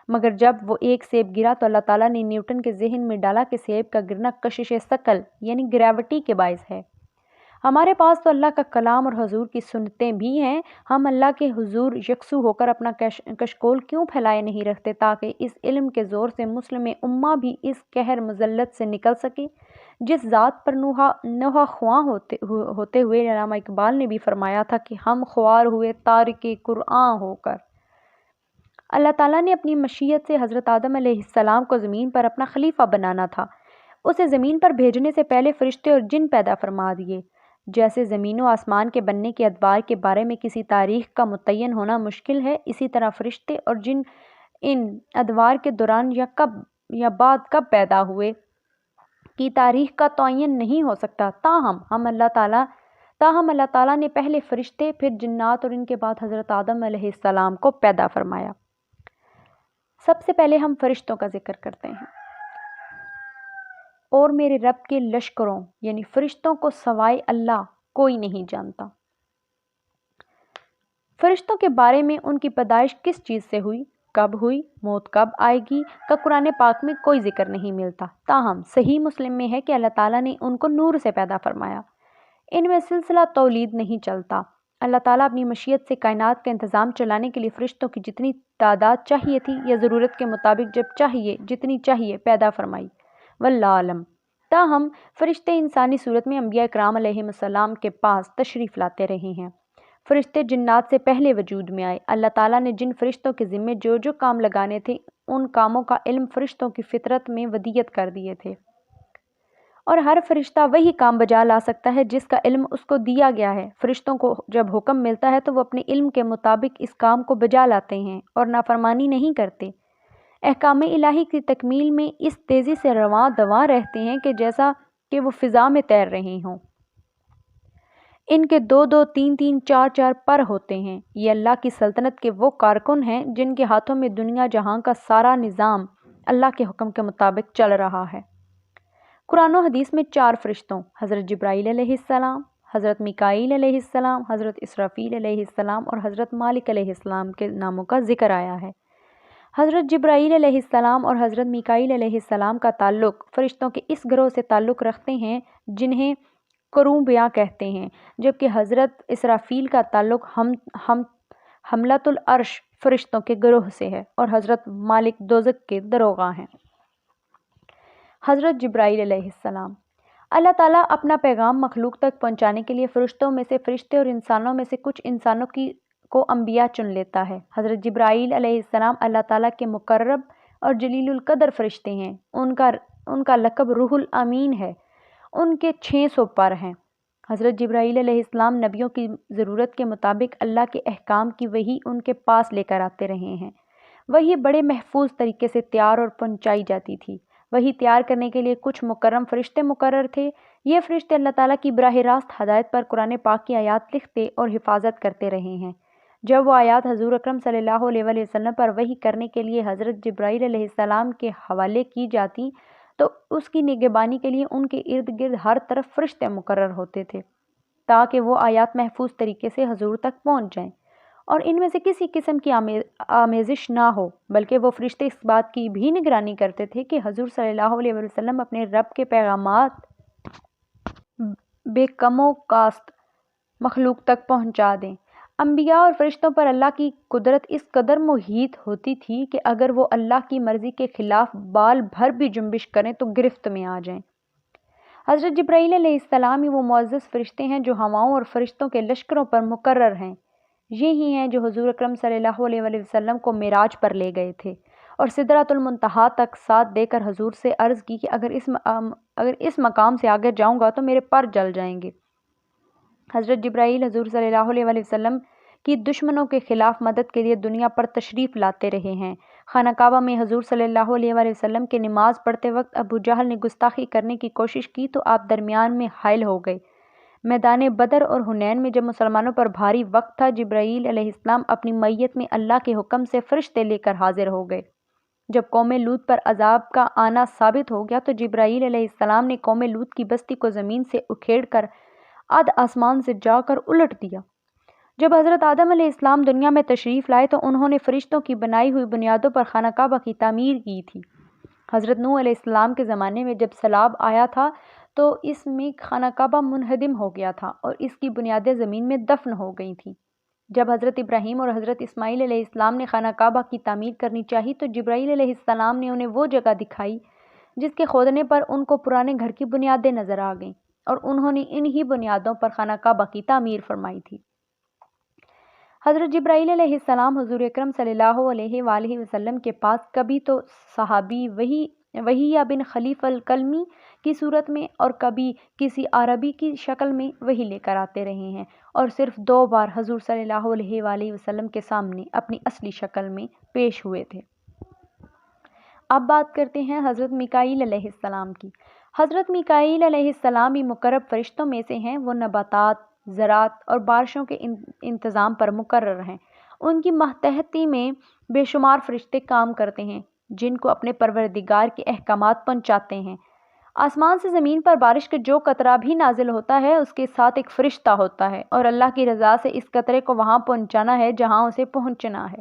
مگر جب وہ ایک سیب گرا تو اللہ تعالیٰ نے نیوٹن کے ذہن میں ڈالا کہ سیب کا گرنا کشش ثقل یعنی گریوٹی کے باعث ہے۔ ہمارے پاس تو اللہ کا کلام اور حضور کی سنتیں بھی ہیں، ہم اللہ کے حضور یکسو ہو کر اپنا کشکول کیوں پھیلائے نہیں رکھتے تاکہ اس علم کے زور سے مسلم امہ بھی اس قہر مذلت سے نکل سکے جس ذات پر نوحہ خواں ہوتے ہوئے علامہ اقبال نے بھی فرمایا تھا کہ ہم خوار ہوئے تارک قرآن ہو کر۔ اللہ تعالیٰ نے اپنی مشیت سے حضرت آدم علیہ السلام کو زمین پر اپنا خلیفہ بنانا تھا۔ اسے زمین پر بھیجنے سے پہلے فرشتے اور جن پیدا فرما دیے۔ جیسے زمین و آسمان کے بننے کے ادوار کے بارے میں کسی تاریخ کا متعین ہونا مشکل ہے، اسی طرح فرشتے اور جن ان ادوار کے دوران یا بعد کب پیدا ہوئے کی تاریخ کا تعین نہیں ہو سکتا۔ تاہم تاہم اللہ تعالیٰ نے پہلے فرشتے، پھر جنات اور ان کے بعد حضرت آدم علیہ السلام کو پیدا فرمایا۔ سب سے پہلے ہم فرشتوں کا ذکر کرتے ہیں۔ اور میرے رب کے لشکروں یعنی فرشتوں کو سوائے اللہ کوئی نہیں جانتا۔ فرشتوں کے بارے میں ان کی پیدائش کس چیز سے ہوئی، کب ہوئی، موت کب آئے گی کا قرآن پاک میں کوئی ذکر نہیں ملتا۔ تاہم صحیح مسلم میں ہے کہ اللہ تعالیٰ نے ان کو نور سے پیدا فرمایا۔ ان میں سلسلہ تولید نہیں چلتا۔ اللہ تعالیٰ اپنی مشیت سے کائنات کا انتظام چلانے کے لیے فرشتوں کی جتنی تعداد چاہیے تھی یا ضرورت کے مطابق جتنی چاہیے پیدا فرمائی، واللہ عالم۔ تاہم فرشتے انسانی صورت میں انبیاء اکرام علیہم السلام کے پاس تشریف لاتے رہے ہیں۔ فرشتے جنات سے پہلے وجود میں آئے۔ اللہ تعالیٰ نے جن فرشتوں کے ذمے جو جو کام لگانے تھے ان کاموں کا علم فرشتوں کی فطرت میں ودیت کر دیے تھے، اور ہر فرشتہ وہی کام بجا لا سکتا ہے جس کا علم اس کو دیا گیا ہے۔ فرشتوں کو جب حکم ملتا ہے تو وہ اپنے علم کے مطابق اس کام کو بجا لاتے ہیں اور نافرمانی نہیں کرتے۔ احکام الہی کی تکمیل میں اس تیزی سے رواں دواں رہتے ہیں کہ جیسا کہ وہ فضا میں تیر رہے ہوں۔ ان کے 2-2، 3-3، 4-4 پر ہوتے ہیں۔ یہ اللہ کی سلطنت کے وہ کارکن ہیں جن کے ہاتھوں میں دنیا جہاں کا سارا نظام اللہ کے حکم کے مطابق چل رہا ہے۔ قرآن و حدیث میں 4 فرشتوں حضرت جبرائیل علیہ السلام، حضرت میکائیل علیہ السلام، حضرت اسرافیل علیہ السلام اور حضرت مالک علیہ السلام کے ناموں کا ذکر آیا ہے۔ حضرت جبرائیل علیہ السلام اور حضرت میکائیل علیہ السلام کا تعلق فرشتوں کے اس گروہ سے تعلق رکھتے ہیں جنہیں کروبیاں کہتے ہیں، جبکہ حضرت اسرافیل کا تعلق حملۃ العرش فرشتوں کے گروہ سے ہے اور حضرت مالک دوزخ کے داروغہ ہیں۔ حضرت جبرائیل علیہ السلام۔ اللہ تعالیٰ اپنا پیغام مخلوق تک پہنچانے کے لیے فرشتوں میں سے فرشتے اور انسانوں میں سے کچھ انسانوں کو انبیاء چن لیتا ہے۔ حضرت جبرائیل علیہ السلام اللہ تعالیٰ کے مقرب اور جلیل القدر فرشتے ہیں۔ ان کا لقب روح الامین ہے۔ ان کے 600 پر ہیں۔ حضرت جبرائیل علیہ السلام نبیوں کی ضرورت کے مطابق اللہ کے احکام کی وحی ان کے پاس لے کر آتے رہے ہیں۔ وحی بڑے محفوظ طریقے سے تیار اور پہنچائی جاتی تھی۔ وحی تیار کرنے کے لیے کچھ مکرم فرشتے مقرر تھے۔ یہ فرشتے اللہ تعالیٰ کی براہ راست ہدایت پر قرآن پاک کی آیات لکھتے اور حفاظت کرتے رہے ہیں۔ جب وہ آیات حضور اکرم صلی اللہ علیہ وسلم پر وحی کرنے کے لیے حضرت جبرائیل علیہ السلام کے حوالے کی جاتی تو اس کی نگہبانی کے لیے ان کے ارد گرد ہر طرف فرشتے مقرر ہوتے تھے تاکہ وہ آیات محفوظ طریقے سے حضور تک پہنچ جائیں اور ان میں سے کسی قسم کی آمیزش نہ ہو، بلکہ وہ فرشتے اس بات کی بھی نگرانی کرتے تھے کہ حضور صلی اللہ علیہ وسلم اپنے رب کے پیغامات بے کم و کاست مخلوق تک پہنچا دیں۔ انبیاء اور فرشتوں پر اللہ کی قدرت اس قدر محیط ہوتی تھی کہ اگر وہ اللہ کی مرضی کے خلاف بال بھر بھی جنبش کریں تو گرفت میں آ جائیں۔ حضرت جبرائیل علیہ السلام ہی وہ معزز فرشتے ہیں جو ہواؤں اور فرشتوں کے لشکروں پر مقرر ہیں۔ یہی ہیں جو حضور اکرم صلی اللہ علیہ وسلم کو معراج پر لے گئے تھے اور سدرۃ المنتہا تک ساتھ دے کر حضور سے عرض کی کہ اگر اس مقام سے آگے جاؤں گا تو میرے پر جل جائیں گے۔ حضرت جبرائیل حضور صلی اللہ علیہ وسلم کی دشمنوں کے خلاف مدد کے لیے دنیا پر تشریف لاتے رہے ہیں۔ خانہ کعبہ میں حضور صلی اللہ علیہ وسلم کے نماز پڑھتے وقت ابو جہل نے گستاخی کرنے کی کوشش کی تو آپ درمیان میں حائل ہو گئے۔ میدان بدر اور حنین میں جب مسلمانوں پر بھاری وقت تھا، جبرائیل علیہ السلام اپنی میت میں اللہ کے حکم سے فرشتے لے کر حاضر ہو گئے۔ جب قوم لوط پر عذاب کا آنا ثابت ہو گیا تو جبرائیل علیہ السلام نے قوم لوط کی بستی کو زمین سے اکھیڑ کر آسمان سے جا کر الٹ دیا۔ جب حضرت آدم علیہ السلام دنیا میں تشریف لائے تو انہوں نے فرشتوں کی بنائی ہوئی بنیادوں پر خانہ کعبہ کی تعمیر کی تھی۔ حضرت نوح علیہ السلام کے زمانے میں جب سیلاب آیا تھا تو اس میں خانہ کعبہ منہدم ہو گیا تھا اور اس کی بنیادیں زمین میں دفن ہو گئی تھیں۔ جب حضرت ابراہیم اور حضرت اسماعیل علیہ السلام نے خانہ کعبہ کی تعمیر کرنی چاہی تو جبرائیل علیہ السلام نے انہیں وہ جگہ دکھائی جس کے کھودنے پر ان کو پرانے گھر کی بنیادیں نظر آ گئیں اور انہوں نے انہی بنیادوں پر خانہ کعبہ کی تعمیر فرمائی تھی۔ حضرت جبرائیل علیہ السلام حضور اکرم صلی اللہ علیہ وآلہ وسلم کے پاس کبھی تو صحابی وحیہ بن خلیف الکلمی کی صورت میں اور کبھی کسی عربی کی شکل میں وحی لے کر آتے رہے ہیں اور صرف 2 بار حضور صلی اللہ علیہ وآلہ وسلم کے سامنے اپنی اصلی شکل میں پیش ہوئے تھے۔ اب بات کرتے ہیں حضرت میکائیل علیہ السلام کی۔ حضرت میکائیل علیہ السلام بھی مقرب فرشتوں میں سے ہیں۔ وہ نباتات، زراعت اور بارشوں کے انتظام پر مقرر ہیں۔ ان کی ماتحتی میں بے شمار فرشتے کام کرتے ہیں جن کو اپنے پروردگار کے احکامات پہنچاتے ہیں۔ آسمان سے زمین پر بارش کا جو قطرہ بھی نازل ہوتا ہے اس کے ساتھ ایک فرشتہ ہوتا ہے اور اللہ کی رضا سے اس قطرے کو وہاں پہنچانا ہے جہاں اسے پہنچنا ہے۔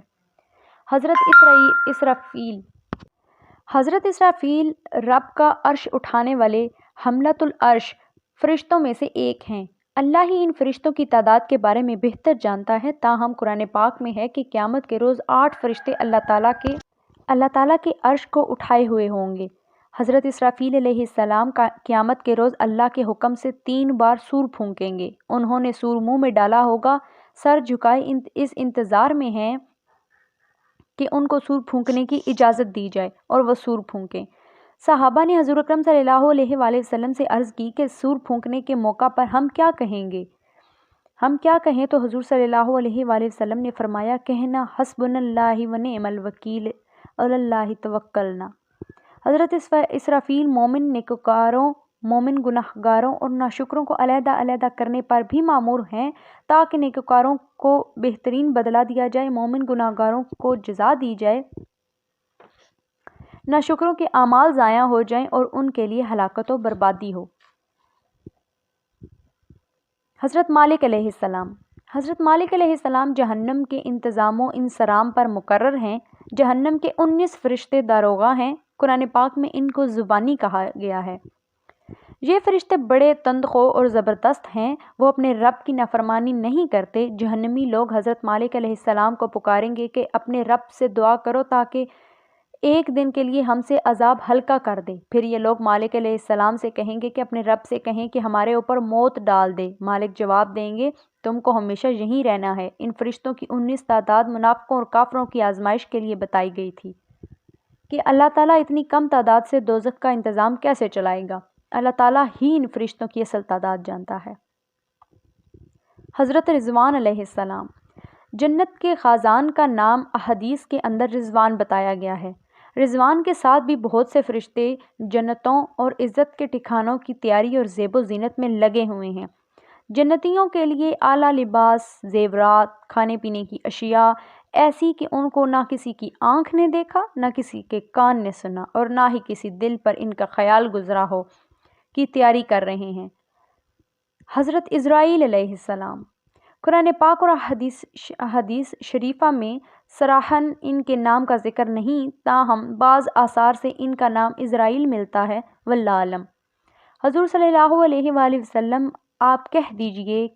حضرت اسرافیل رب کا عرش اٹھانے والے حملۃ العرش فرشتوں میں سے ایک ہیں۔ اللہ ہی ان فرشتوں کی تعداد کے بارے میں بہتر جانتا ہے، تاہم قرآن پاک میں ہے کہ قیامت کے روز 8 فرشتے اللہ تعالیٰ کے عرش کو اٹھائے ہوئے ہوں گے۔ حضرت اسرافیل علیہ السلام قیامت کے روز اللہ کے حکم سے 3 بار سور پھونکیں گے۔ انہوں نے سور منہ میں ڈالا ہوگا، سر جھکائے اس انتظار میں ہیں کہ ان کو سور پھونکنے کی اجازت دی جائے اور وہ سور پھونکیں۔ صحابہ نے حضور اکرم صلی اللہ علیہ وآلہ وسلم سے عرض کی کہ سور پھونکنے کے موقع پر ہم کیا کہیں گے؟ ہم کیا کہیں؟ تو حضور صلی اللہ علیہ وآلہ وسلم نے فرمایا، کہنا حسبنا اللہ و نعم الوکیل علی اللہ توکلنا۔ حضرت اسرافیل مومن نیکوکاروں، مومن گناہگاروں اور ناشکروں کو علیحدہ علیحدہ کرنے پر بھی مامور ہیں تاکہ نیکوکاروں کو بہترین بدلہ دیا جائے، مومن گناہگاروں کو جزا دی جائے، ناشکروں کے اعمال ضائع ہو جائیں اور ان کے لیے ہلاکت و بربادی ہو۔ حضرت مالک علیہ السلام جہنم کے انتظام و انصرام پر مقرر ہیں۔ جہنم کے 19 فرشتے داروغہ ہیں۔ قرآن پاک میں ان کو زبانی کہا گیا ہے۔ یہ فرشتے بڑے تندخو اور زبردست ہیں، وہ اپنے رب کی نافرمانی نہیں کرتے۔ جہنمی لوگ حضرت مالک علیہ السلام کو پکاریں گے کہ اپنے رب سے دعا کرو تاکہ ایک دن کے لیے ہم سے عذاب ہلکا کر دے۔ پھر یہ لوگ مالک علیہ السلام سے کہیں گے کہ اپنے رب سے کہیں کہ ہمارے اوپر موت ڈال دے۔ مالک جواب دیں گے، تم کو ہمیشہ یہیں رہنا ہے۔ ان فرشتوں کی 19 تعداد منافقوں اور کافروں کی آزمائش کے لیے بتائی گئی تھی کہ اللہ تعالیٰ اتنی کم تعداد سے دوزخ کا انتظام کیسے چلائے گا۔ اللہ تعالیٰ ہی ان فرشتوں کی اصل تعداد جانتا ہے۔ حضرت رضوان علیہ السلام، جنت کے خازان کا نام احادیث کے اندر رضوان بتایا گیا ہے۔ رضوان کے ساتھ بھی بہت سے فرشتے جنتوں اور عزت کے ٹھکانوں کی تیاری اور زیب و زینت میں لگے ہوئے ہیں۔ جنتیوں کے لیے اعلیٰ لباس، زیورات، کھانے پینے کی اشیاء ایسی کہ ان کو نہ کسی کی آنکھ نے دیکھا، نہ کسی کے کان نے سنا اور نہ ہی کسی دل پر ان کا خیال گزرا ہو، کی تیاری کر رہے ہیں۔ حضرت اسرائیل علیہ السلام، قرآن پاک اور حدیث شریفہ میں صراحاً ان کے نام کا ذکر نہیں، تاہم بعض آثار سے ان کا نام اسرائیل ملتا ہے، واللہ اعلم۔ حضور صلی اللہ علیہ وآلہ وسلم، آپ کہہ دیجئے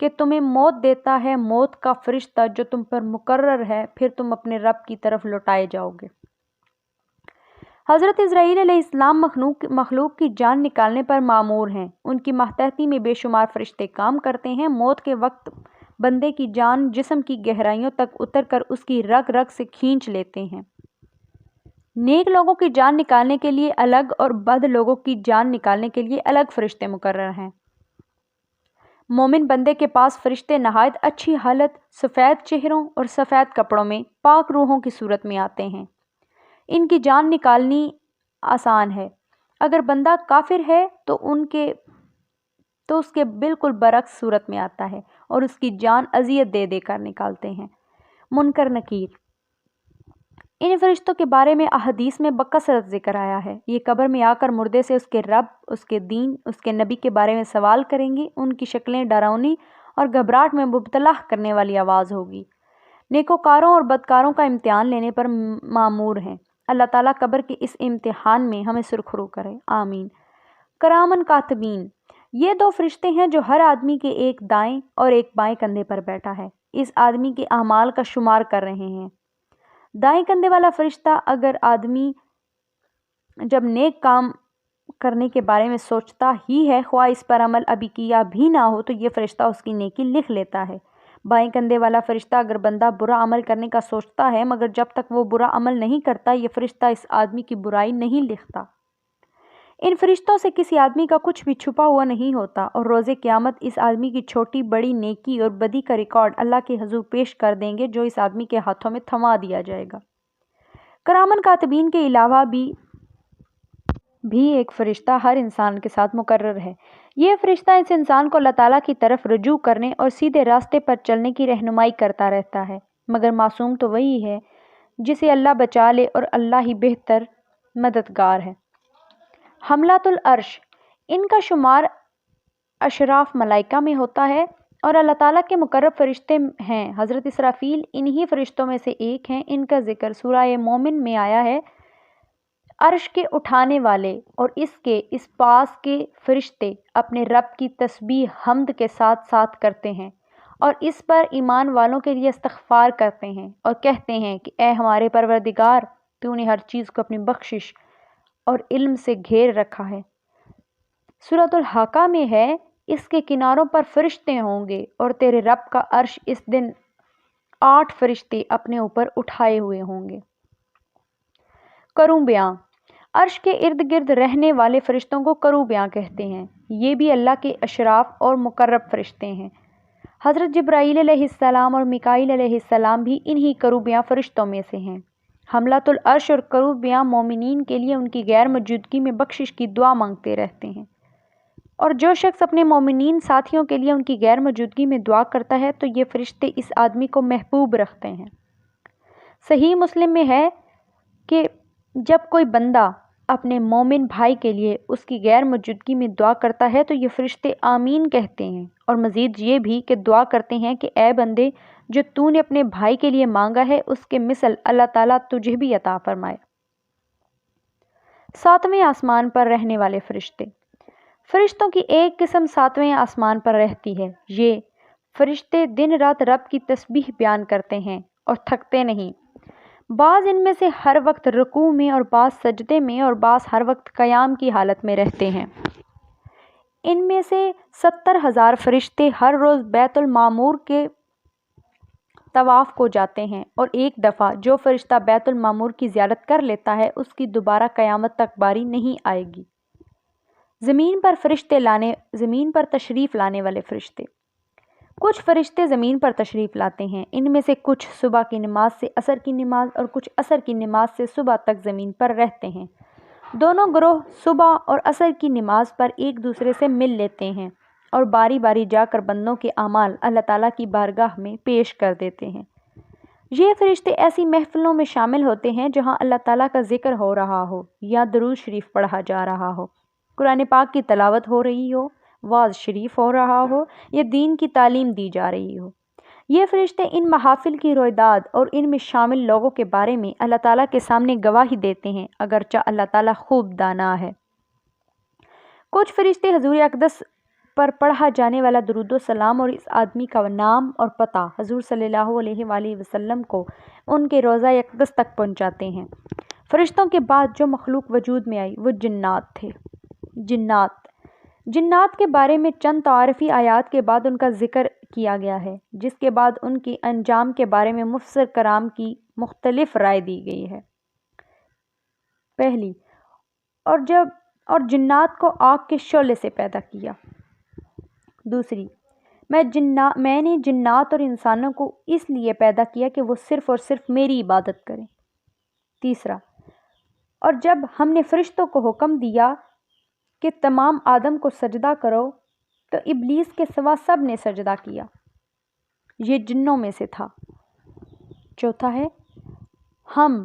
کہ تمہیں موت دیتا ہے موت کا فرشتہ جو تم پر مقرر ہے، پھر تم اپنے رب کی طرف لوٹائے جاؤ گے۔ حضرت اسرائیل علیہ السلام مخلوق کی جان نکالنے پر مامور ہیں۔ ان کی ماتحتی میں بے شمار فرشتے کام کرتے ہیں۔ موت کے وقت بندے کی جان جسم کی گہرائیوں تک اتر کر اس کی رگ رگ سے کھینچ لیتے ہیں۔ نیک لوگوں کی جان نکالنے کے لیے الگ اور بد لوگوں کی جان نکالنے کے لیے الگ فرشتے مقرر ہیں۔ مومن بندے کے پاس فرشتے نہایت اچھی حالت، سفید چہروں اور سفید کپڑوں میں پاک روحوں کی صورت میں آتے ہیں۔ ان کی جان نکالنی آسان ہے۔ اگر بندہ کافر ہے تو اس کے بالکل برعکس صورت میں آتا ہے اور اس کی جان اذیت دے دے کر نکالتے ہیں۔ منکر نکیر، ان فرشتوں کے بارے میں احادیث میں بکثرت ذکر آیا ہے۔ یہ قبر میں آ کر مردے سے اس کے رب، اس کے دین، اس کے نبی کے بارے میں سوال کریں گی۔ ان کی شکلیں ڈراؤنی اور گھبراہٹ میں مبتلا کرنے والی آواز ہوگی۔ نیکوکاروں اور بدکاروں کا امتحان لینے پر مامور ہیں۔ اللہ تعالیٰ قبر کے اس امتحان میں ہمیں سرخرو کرے، آمین۔ کرامن کاتبین، یہ 2 فرشتے ہیں جو ہر آدمی کے ایک دائیں اور ایک بائیں کندھے پر بیٹھا ہے، اس آدمی کے اعمال کا شمار کر رہے ہیں۔ دائیں کندھے والا فرشتہ اگر آدمی جب نیک کام کرنے کے بارے میں سوچتا ہی ہے، خواہ اس پر عمل ابھی کیا بھی نہ ہو، تو یہ فرشتہ اس کی نیکی لکھ لیتا ہے۔ بائیں کندھے والا فرشتہ اگر بندہ برا عمل کرنے کا سوچتا ہے مگر جب تک وہ برا عمل نہیں کرتا، یہ فرشتہ اس آدمی کی برائی نہیں لکھتا۔ ان فرشتوں سے کسی آدمی کا کچھ بھی چھپا ہوا نہیں ہوتا اور روز قیامت اس آدمی کی چھوٹی بڑی نیکی اور بدی کا ریکارڈ اللہ کے حضور پیش کر دیں گے جو اس آدمی کے ہاتھوں میں تھما دیا جائے گا۔ کرامن کاتبین کے علاوہ بھی ایک فرشتہ ہر انسان کے ساتھ مقرر ہے۔ یہ فرشتہ اس انسان کو اللہ تعالیٰ کی طرف رجوع کرنے اور سیدھے راستے پر چلنے کی رہنمائی کرتا رہتا ہے، مگر معصوم تو وہی ہے جسے اللہ بچا لے اور اللہ ہی بہتر مددگار ہے۔ حملۃ العرش، ان کا شمار اشراف ملائکہ میں ہوتا ہے اور اللہ تعالیٰ کے مقرب فرشتے ہیں۔ حضرت اسرافیل انہی فرشتوں میں سے ایک ہیں۔ ان کا ذکر سورہ مومن میں آیا ہے۔ عرش کے اٹھانے والے اور اس پاس کے فرشتے اپنے رب کی تسبیح حمد کے ساتھ ساتھ کرتے ہیں اور اس پر ایمان والوں کے لیے استغفار کرتے ہیں اور کہتے ہیں کہ اے ہمارے پروردگار، تو نے ہر چیز کو اپنی بخشش اور علم سے گھیر رکھا ہے۔ سورۃ الحاقہ میں ہے، اس کے کناروں پر فرشتے ہوں گے اور تیرے رب کا عرش اس دن 8 فرشتے اپنے اوپر اٹھائے ہوئے ہوں گے۔ کروبیاں، عرش کے ارد گرد رہنے والے فرشتوں کو کروبیاں کہتے ہیں۔ یہ بھی اللہ کے اشراف اور مقرب فرشتے ہیں۔ حضرت جبرائیل علیہ السلام اور میکائیل علیہ السلام بھی انہی کروبیاں فرشتوں میں سے ہیں۔ حملۃ العرش اور کروبیاں مومنین کے لیے ان کی غیر موجودگی میں بخشش کی دعا مانگتے رہتے ہیں، اور جو شخص اپنے مومنین ساتھیوں کے لیے ان کی غیر موجودگی میں دعا کرتا ہے تو یہ فرشتے اس آدمی کو محبوب رکھتے ہیں۔ صحیح مسلم میں ہے کہ جب کوئی بندہ اپنے مومن بھائی کے لیے اس کی غیر موجودگی میں دعا کرتا ہے تو یہ فرشتے آمین کہتے ہیں، اور مزید یہ بھی کہ دعا کرتے ہیں کہ اے بندے، جو تو نے اپنے بھائی کے لیے مانگا ہے اس کے مثل اللہ تعالیٰ تجھے بھی عطا فرمائے۔ 7ویں آسمان پر رہنے والے فرشتے، فرشتوں کی ایک قسم 7ویں آسمان پر رہتی ہے۔ یہ فرشتے دن رات رب کی تسبیح بیان کرتے ہیں اور تھکتے نہیں۔ بعض ان میں سے ہر وقت رکوع میں اور بعض سجدے میں اور بعض ہر وقت قیام کی حالت میں رہتے ہیں۔ ان میں سے 70,000 فرشتے ہر روز بیت المعمور کے طواف کو جاتے ہیں، اور ایک دفعہ جو فرشتہ بیت المعمور کی زیارت کر لیتا ہے اس کی دوبارہ قیامت تک باری نہیں آئے گی۔ زمین پر تشریف لانے والے فرشتے، کچھ فرشتے زمین پر تشریف لاتے ہیں۔ ان میں سے کچھ صبح کی نماز سے عصر کی نماز اور کچھ عصر کی نماز سے صبح تک زمین پر رہتے ہیں۔ دونوں گروہ صبح اور عصر کی نماز پر ایک دوسرے سے مل لیتے ہیں اور باری باری جا کر بندوں کے اعمال اللہ تعالیٰ کی بارگاہ میں پیش کر دیتے ہیں۔ یہ فرشتے ایسی محفلوں میں شامل ہوتے ہیں جہاں اللہ تعالیٰ کا ذکر ہو رہا ہو یا درود شریف پڑھا جا رہا ہو، قرآن پاک کی تلاوت ہو رہی ہو، واعظ شریف ہو رہا ہو یا دین کی تعلیم دی جا رہی ہو۔ یہ فرشتے ان محافل کی رویداد اور ان میں شامل لوگوں کے بارے میں اللہ تعالیٰ کے سامنے گواہی دیتے ہیں، اگرچہ اللہ تعالیٰ خوب دانا ہے۔ کچھ فرشتے حضور اقدس پر پڑھا جانے والا درود و سلام اور اس آدمی کا نام اور پتہ حضور صلی اللہ علیہ وآلہ وسلم کو ان کے روضہ اقدس تک پہنچاتے ہیں۔ فرشتوں کے بعد جو مخلوق وجود میں آئی وہ جنات تھے۔ جنات کے بارے میں چند تعارفی آیات کے بعد ان کا ذکر کیا گیا ہے، جس کے بعد ان کے انجام کے بارے میں مفسر کرام کی مختلف رائے دی گئی ہے۔ پہلی، اور جنات کو آگ کے شعلے سے پیدا کیا۔ دوسری، میں نے جنات اور انسانوں کو اس لیے پیدا کیا کہ وہ صرف اور صرف میری عبادت کریں۔ تیسرا، اور جب ہم نے فرشتوں کو حکم دیا کہ تمام آدم کو سجدہ کرو تو ابلیس کے سوا سب نے سجدہ کیا، یہ جنوں میں سے تھا۔ چوتھا ہے، ہم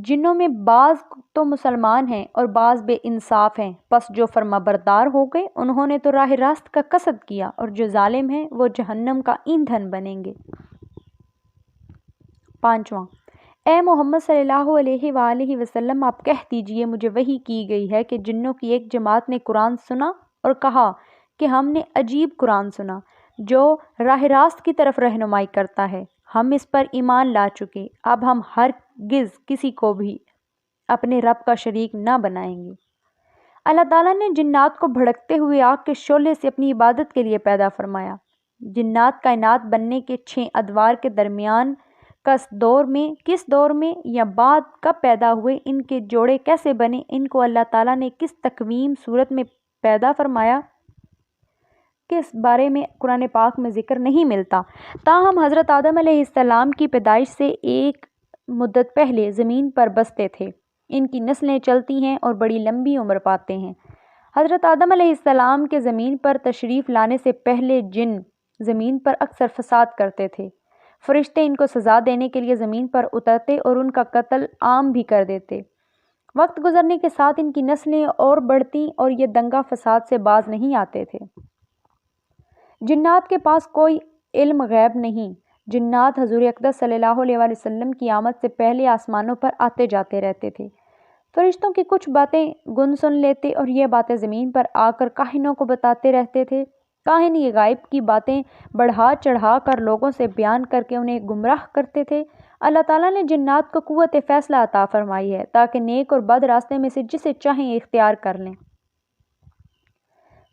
جنوں میں بعض تو مسلمان ہیں اور بعض بے انصاف ہیں، پس جو فرما بردار ہو گئے انہوں نے تو راہ راست کا قصد کیا، اور جو ظالم ہیں وہ جہنم کا ایندھن بنیں گے۔ پانچواں، اے محمد صلی اللہ علیہ وآلہ وسلم، آپ کہہ دیجئے مجھے وحی کی گئی ہے کہ جنوں کی ایک جماعت نے قرآن سنا اور کہا کہ ہم نے عجیب قرآن سنا جو راہ راست کی طرف رہنمائی کرتا ہے، ہم اس پر ایمان لا چکے، اب ہم ہرگز کسی کو بھی اپنے رب کا شریک نہ بنائیں گے۔ اللہ تعالیٰ نے جنات کو بھڑکتے ہوئے آگ کے شعلے سے اپنی عبادت کے لیے پیدا فرمایا۔ جنات کائنات بننے کے 6 ادوار کے درمیان کس دور میں یا بعد کب پیدا ہوئے، ان کے جوڑے کیسے بنے، ان کو اللہ تعالیٰ نے کس تقویم صورت میں پیدا فرمایا، کس بارے میں قرآن پاک میں ذکر نہیں ملتا۔ تاہم حضرت آدم علیہ السلام کی پیدائش سے ایک مدت پہلے زمین پر بستے تھے، ان کی نسلیں چلتی ہیں اور بڑی لمبی عمر پاتے ہیں۔ حضرت آدم علیہ السلام کے زمین پر تشریف لانے سے پہلے جن زمین پر اکثر فساد کرتے تھے، فرشتے ان کو سزا دینے کے لیے زمین پر اترتے اور ان کا قتل عام بھی کر دیتے۔ وقت گزرنے کے ساتھ ان کی نسلیں اور بڑھتیں اور یہ دنگا فساد سے باز نہیں آتے تھے۔ جنات کے پاس کوئی علم غیب نہیں۔ جنات حضور اقدس صلی اللہ علیہ وآلہ وسلم کی آمد سے پہلے آسمانوں پر آتے جاتے رہتے تھے۔ فرشتوں کی کچھ باتیں گن سن لیتے اور یہ باتیں زمین پر آ کر کاہنوں کو بتاتے رہتے تھے۔ کاہن یہ غائب کی باتیں بڑھا چڑھا کر لوگوں سے بیان کر کے انہیں گمراہ کرتے تھے۔ اللہ تعالیٰ نے جنات کو قوت فیصلہ عطا فرمائی ہے تاکہ نیک اور بد راستے میں سے جسے چاہیں اختیار کر لیں۔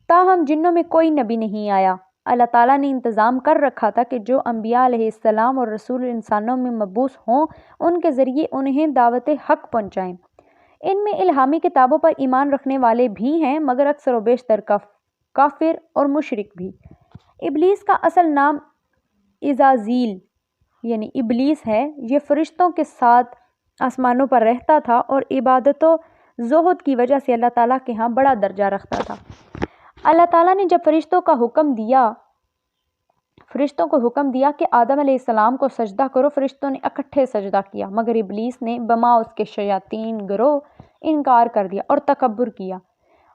تاہم جنوں میں کوئی نبی نہیں آیا۔ اللہ تعالیٰ نے انتظام کر رکھا تھا کہ جو انبیاء علیہ السلام اور رسول انسانوں میں مبعوث ہوں ان کے ذریعے انہیں دعوت حق پہنچائیں۔ ان میں الہامی کتابوں پر ایمان رکھنے والے بھی ہیں مگر اکثر و بیشتر کافر اور مشرک بھی۔ ابلیس کا اصل نام عزازیل یعنی ابلیس ہے۔ یہ فرشتوں کے ساتھ آسمانوں پر رہتا تھا اور عبادت و زہد کی وجہ سے اللہ تعالیٰ کے ہاں بڑا درجہ رکھتا تھا۔ اللہ تعالیٰ نے جب فرشتوں کو حکم دیا کہ آدم علیہ السلام کو سجدہ کرو، فرشتوں نے اکٹھے سجدہ کیا مگر ابلیس نے بما اس کے شیاطین گروہ انکار کر دیا اور تکبر کیا۔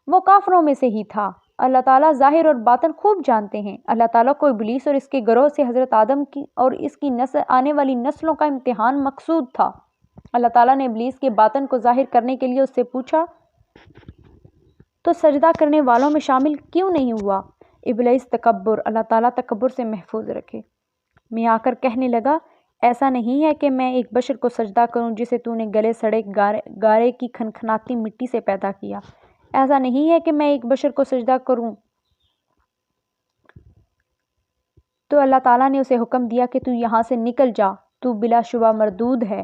وہ کافروں میں سے ہی تھا۔ اللہ تعالیٰ ظاہر اور باطن خوب جانتے ہیں۔ اللہ تعالیٰ کو ابلیس اور اس کے گروہ سے حضرت آدم کی اور اس کی آنے والی نسلوں کا امتحان مقصود تھا۔ اللہ تعالیٰ نے ابلیس کے باطن کو ظاہر کرنے کے لیے اس سے پوچھا تو سجدہ کرنے والوں میں شامل کیوں نہیں ہوا؟ ابلیس تکبر، اللہ تعالیٰ تکبر سے محفوظ رکھے، میں آ کر کہنے لگا ایسا نہیں ہے کہ میں ایک بشر کو سجدہ کروں جسے تو نے گلے سڑے گارے کی کھنکھناتی مٹی سے پیدا کیا۔ ایسا نہیں ہے کہ میں ایک بشر کو سجدہ کروں۔ تو اللہ تعالیٰ نے اسے حکم دیا کہ تو یہاں سے نکل جا، تو بلا شبہ مردود ہے۔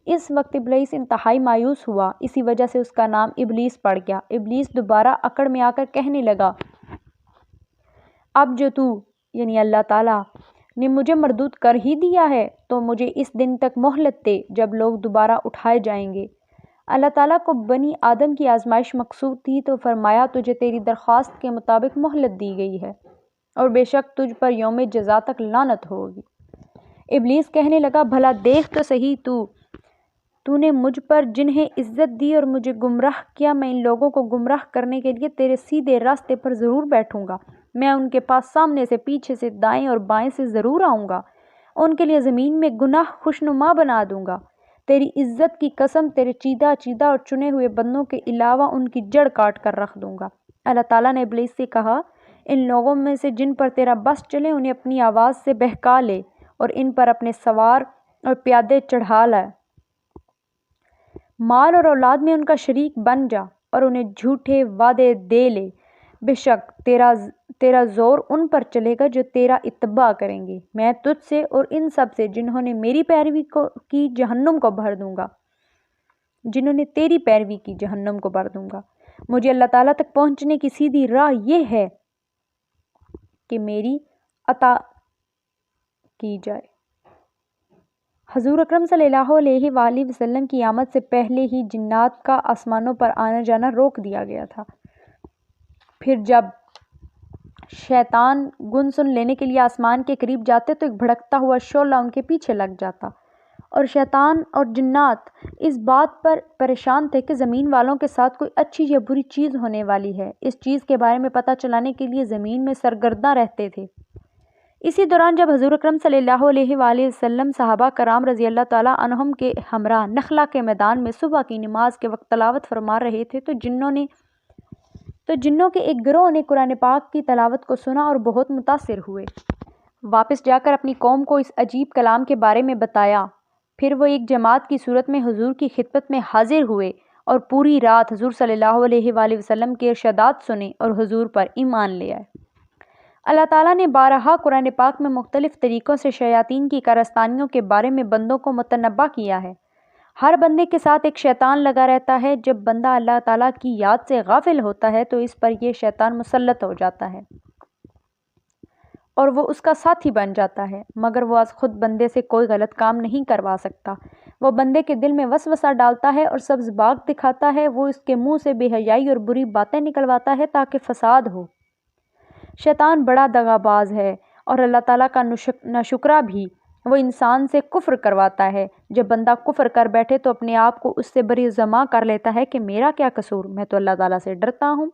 اس وقت ابلیس انتہائی مایوس ہوا، اسی وجہ سے اس کا نام ابلیس پڑ گیا۔ ابلیس دوبارہ اکڑ میں آ کر کہنے لگا اب جو تو یعنی اللہ تعالیٰ نے مجھے مردود کر ہی دیا ہے تو مجھے اس دن تک مہلت دے جب لوگ دوبارہ اٹھائے جائیں گے۔ اللہ تعالیٰ کو بنی آدم کی آزمائش مقصود تھی تو فرمایا تجھے تیری درخواست کے مطابق مہلت دی گئی ہے اور بے شک تجھ پر یوم جزا تک لعنت ہوگی۔ ابلیس کہنے لگا بھلا دیکھ تو صحیح، تو نے مجھ پر جنہیں عزت دی اور مجھے گمراہ کیا، میں ان لوگوں کو گمراہ کرنے کے لیے تیرے سیدھے راستے پر ضرور بیٹھوں گا۔ میں ان کے پاس سامنے سے، پیچھے سے، دائیں اور بائیں سے ضرور آؤں گا۔ ان کے لیے زمین میں گناہ خوشنما بنا دوں گا۔ تیری عزت کی قسم تیرے چیدہ اور چنے ہوئے بندوں کے علاوہ ان کی جڑ کاٹ کر رکھ دوں گا۔ اللہ تعالیٰ نے ابلیس سے کہا ان لوگوں میں سے جن پر تیرا بس چلے انہیں اپنی آواز سے بہکا لے اور ان پر اپنے سوار اور پیادے چڑھا لے، مال اور اولاد میں ان کا شریک بن جا اور انہیں جھوٹے وعدے دے لے۔ بے شک تیرا زور ان پر چلے گا جو تیرا اتباع کریں گے۔ میں تجھ سے اور ان سب سے جنہوں نے میری پیروی کی جہنم کو بھر دوں گا، جنہوں نے تیری پیروی کی جہنم کو بھر دوں گا۔ مجھے اللہ تعالیٰ تک پہنچنے کی سیدھی راہ یہ ہے کہ میری اطاعت کی جائے۔ حضور اکرم صلی اللہ علیہ وآلہ وسلم کی آمد سے پہلے ہی جنات کا آسمانوں پر آنا جانا روک دیا گیا تھا۔ پھر جب شیطان گن سن لینے کے لیے آسمان کے قریب جاتے تو ایک بھڑکتا ہوا شعلہ ان کے پیچھے لگ جاتا، اور شیطان اور جنات اس بات پر پریشان تھے کہ زمین والوں کے ساتھ کوئی اچھی یا بری چیز ہونے والی ہے۔ اس چیز کے بارے میں پتہ چلانے کے لیے زمین میں سرگرداں رہتے تھے۔ اسی دوران جب حضور اکرم صلی اللہ علیہ وآلہ وسلم صحابہ کرام رضی اللہ تعالیٰ عنہم کے ہمراہ نخلا کے میدان میں صبح کی نماز کے وقت تلاوت فرما رہے تھے تو جنوں کے ایک گروہ نے قرآن پاک کی تلاوت کو سنا اور بہت متاثر ہوئے۔ واپس جا کر اپنی قوم کو اس عجیب کلام کے بارے میں بتایا۔ پھر وہ ایک جماعت کی صورت میں حضور کی خدمت میں حاضر ہوئے اور پوری رات حضور صلی اللہ علیہ وآلہ وسلم کے ارشادات سنے اور حضور پر ایمان لے آئے۔ اللہ تعالیٰ نے بارہا قرآن پاک میں مختلف طریقوں سے شیاطین کی کارستانیوں کے بارے میں بندوں کو متنبہ کیا ہے۔ ہر بندے کے ساتھ ایک شیطان لگا رہتا ہے۔ جب بندہ اللہ تعالیٰ کی یاد سے غافل ہوتا ہے تو اس پر یہ شیطان مسلط ہو جاتا ہے اور وہ اس کا ساتھی بن جاتا ہے، مگر وہ از خود بندے سے کوئی غلط کام نہیں کروا سکتا۔ وہ بندے کے دل میں وسوسہ ڈالتا ہے اور سبز باغ دکھاتا ہے، وہ اس کے منہ سے بے حیائی اور بری باتیں نکلواتا ہے تاکہ فساد ہو۔ شیطان بڑا دغاباز ہے اور اللہ تعالیٰ کا ناشکرا بھی۔ وہ انسان سے کفر کرواتا ہے۔ جب بندہ کفر کر بیٹھے تو اپنے آپ کو اس سے بری ضمع کر لیتا ہے کہ میرا کیا قصور، میں تو اللہ تعالیٰ سے ڈرتا ہوں۔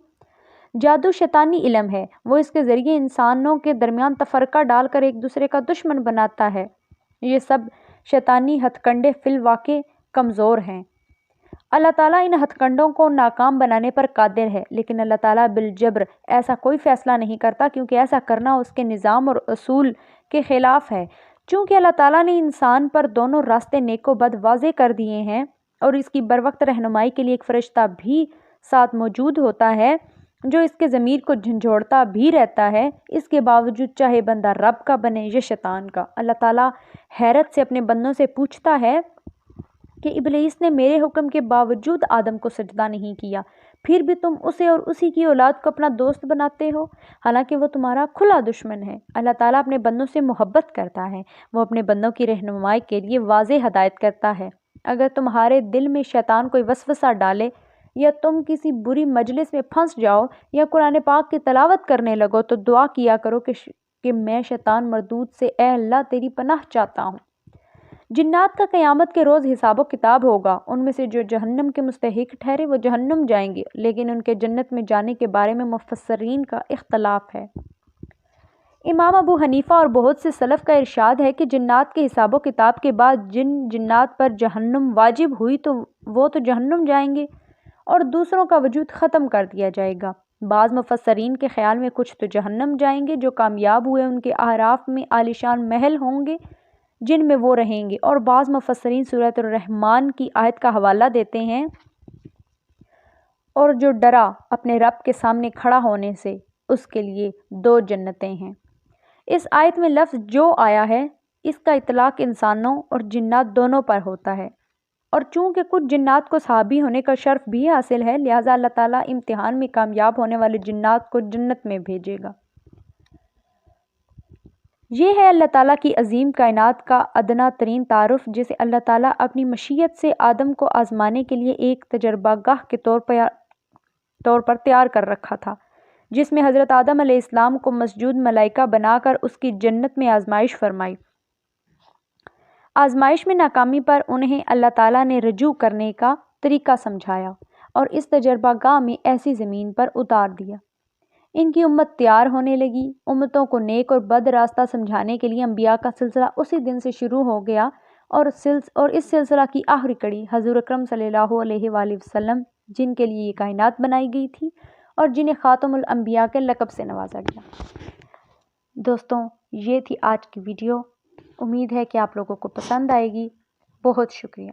جادو شیطانی علم ہے، وہ اس کے ذریعے انسانوں کے درمیان تفرقہ ڈال کر ایک دوسرے کا دشمن بناتا ہے۔ یہ سب شیطانی ہتھ کنڈے فی الواقع کمزور ہیں۔ اللہ تعالیٰ ان ہتھ کنڈوں کو ناکام بنانے پر قادر ہے، لیکن اللہ تعالیٰ بالجبر ایسا کوئی فیصلہ نہیں کرتا، کیونکہ ایسا کرنا اس کے نظام اور اصول کے خلاف ہے۔ چونکہ اللہ تعالیٰ نے انسان پر دونوں راستے نیک و بد واضح کر دیے ہیں اور اس کی بروقت رہنمائی کے لیے ایک فرشتہ بھی ساتھ موجود ہوتا ہے جو اس کے ضمیر کو جھنجھوڑتا بھی رہتا ہے، اس کے باوجود چاہے بندہ رب کا بنے یا شیطان کا، اللہ تعالیٰ حیرت سے اپنے بندوں سے پوچھتا ہے کہ ابلیس نے میرے حکم کے باوجود آدم کو سجدہ نہیں کیا، پھر بھی تم اسے اور اسی کی اولاد کو اپنا دوست بناتے ہو، حالانکہ وہ تمہارا کھلا دشمن ہے۔ اللہ تعالیٰ اپنے بندوں سے محبت کرتا ہے، وہ اپنے بندوں کی رہنمائی کے لیے واضح ہدایت کرتا ہے۔ اگر تمہارے دل میں شیطان کوئی وسوسہ ڈالے یا تم کسی بری مجلس میں پھنس جاؤ یا قرآن پاک کی تلاوت کرنے لگو تو دعا کیا کرو کہ میں شیطان مردود سے اے اللہ تیری پناہ چاہتا ہوں۔ جنات کا قیامت کے روز حساب و کتاب ہوگا۔ ان میں سے جو جہنم کے مستحق ٹھہرے وہ جہنم جائیں گے، لیکن ان کے جنت میں جانے کے بارے میں مفسرین کا اختلاف ہے۔ امام ابو حنیفہ اور بہت سے سلف کا ارشاد ہے کہ جنات کے حساب و کتاب کے بعد جن جنات پر جہنم واجب ہوئی تو وہ تو جہنم جائیں گے اور دوسروں کا وجود ختم کر دیا جائے گا۔ بعض مفسرین کے خیال میں کچھ تو جہنم جائیں گے جو کامیاب ہوئے، ان کے اعراف میں عالیشان محل ہوں گے جن میں وہ رہیں گے، اور بعض مفسرین سورۃ الرحمن کی آیت کا حوالہ دیتے ہیں اور جو ڈرا اپنے رب کے سامنے کھڑا ہونے سے اس کے لیے 2 جنتیں ہیں۔ اس آیت میں لفظ جو آیا ہے اس کا اطلاق انسانوں اور جنات دونوں پر ہوتا ہے، اور چونکہ کچھ جنات کو صحابی ہونے کا شرف بھی حاصل ہے لہٰذا اللہ تعالیٰ امتحان میں کامیاب ہونے والے جنات کو جنت میں بھیجے گا۔ یہ ہے اللہ تعالیٰ کی عظیم کائنات کا ادنا ترین تعارف، جسے اللہ تعالیٰ اپنی مشیت سے آدم کو آزمانے کے لیے ایک تجربہ گاہ کے طور پر تیار کر رکھا تھا، جس میں حضرت آدم علیہ السلام کو مسجود ملائکہ بنا کر اس کی جنت میں آزمائش فرمائی۔ آزمائش میں ناکامی پر انہیں اللہ تعالیٰ نے رجوع کرنے کا طریقہ سمجھایا اور اس تجربہ گاہ میں ایسی زمین پر اتار دیا۔ ان کی امت تیار ہونے لگی۔ امتوں کو نیک اور بد راستہ سمجھانے کے لیے انبیاء کا سلسلہ اسی دن سے شروع ہو گیا اور اس سلسلہ کی آخری کڑی حضور اکرم صلی اللہ علیہ وآلہ وسلم، جن کے لیے یہ کائنات بنائی گئی تھی اور جنہیں خاتم الانبیاء کے لقب سے نوازا گیا۔ دوستوں، یہ تھی آج کی ویڈیو۔ امید ہے کہ آپ لوگوں کو پسند آئے گی۔ بہت شکریہ۔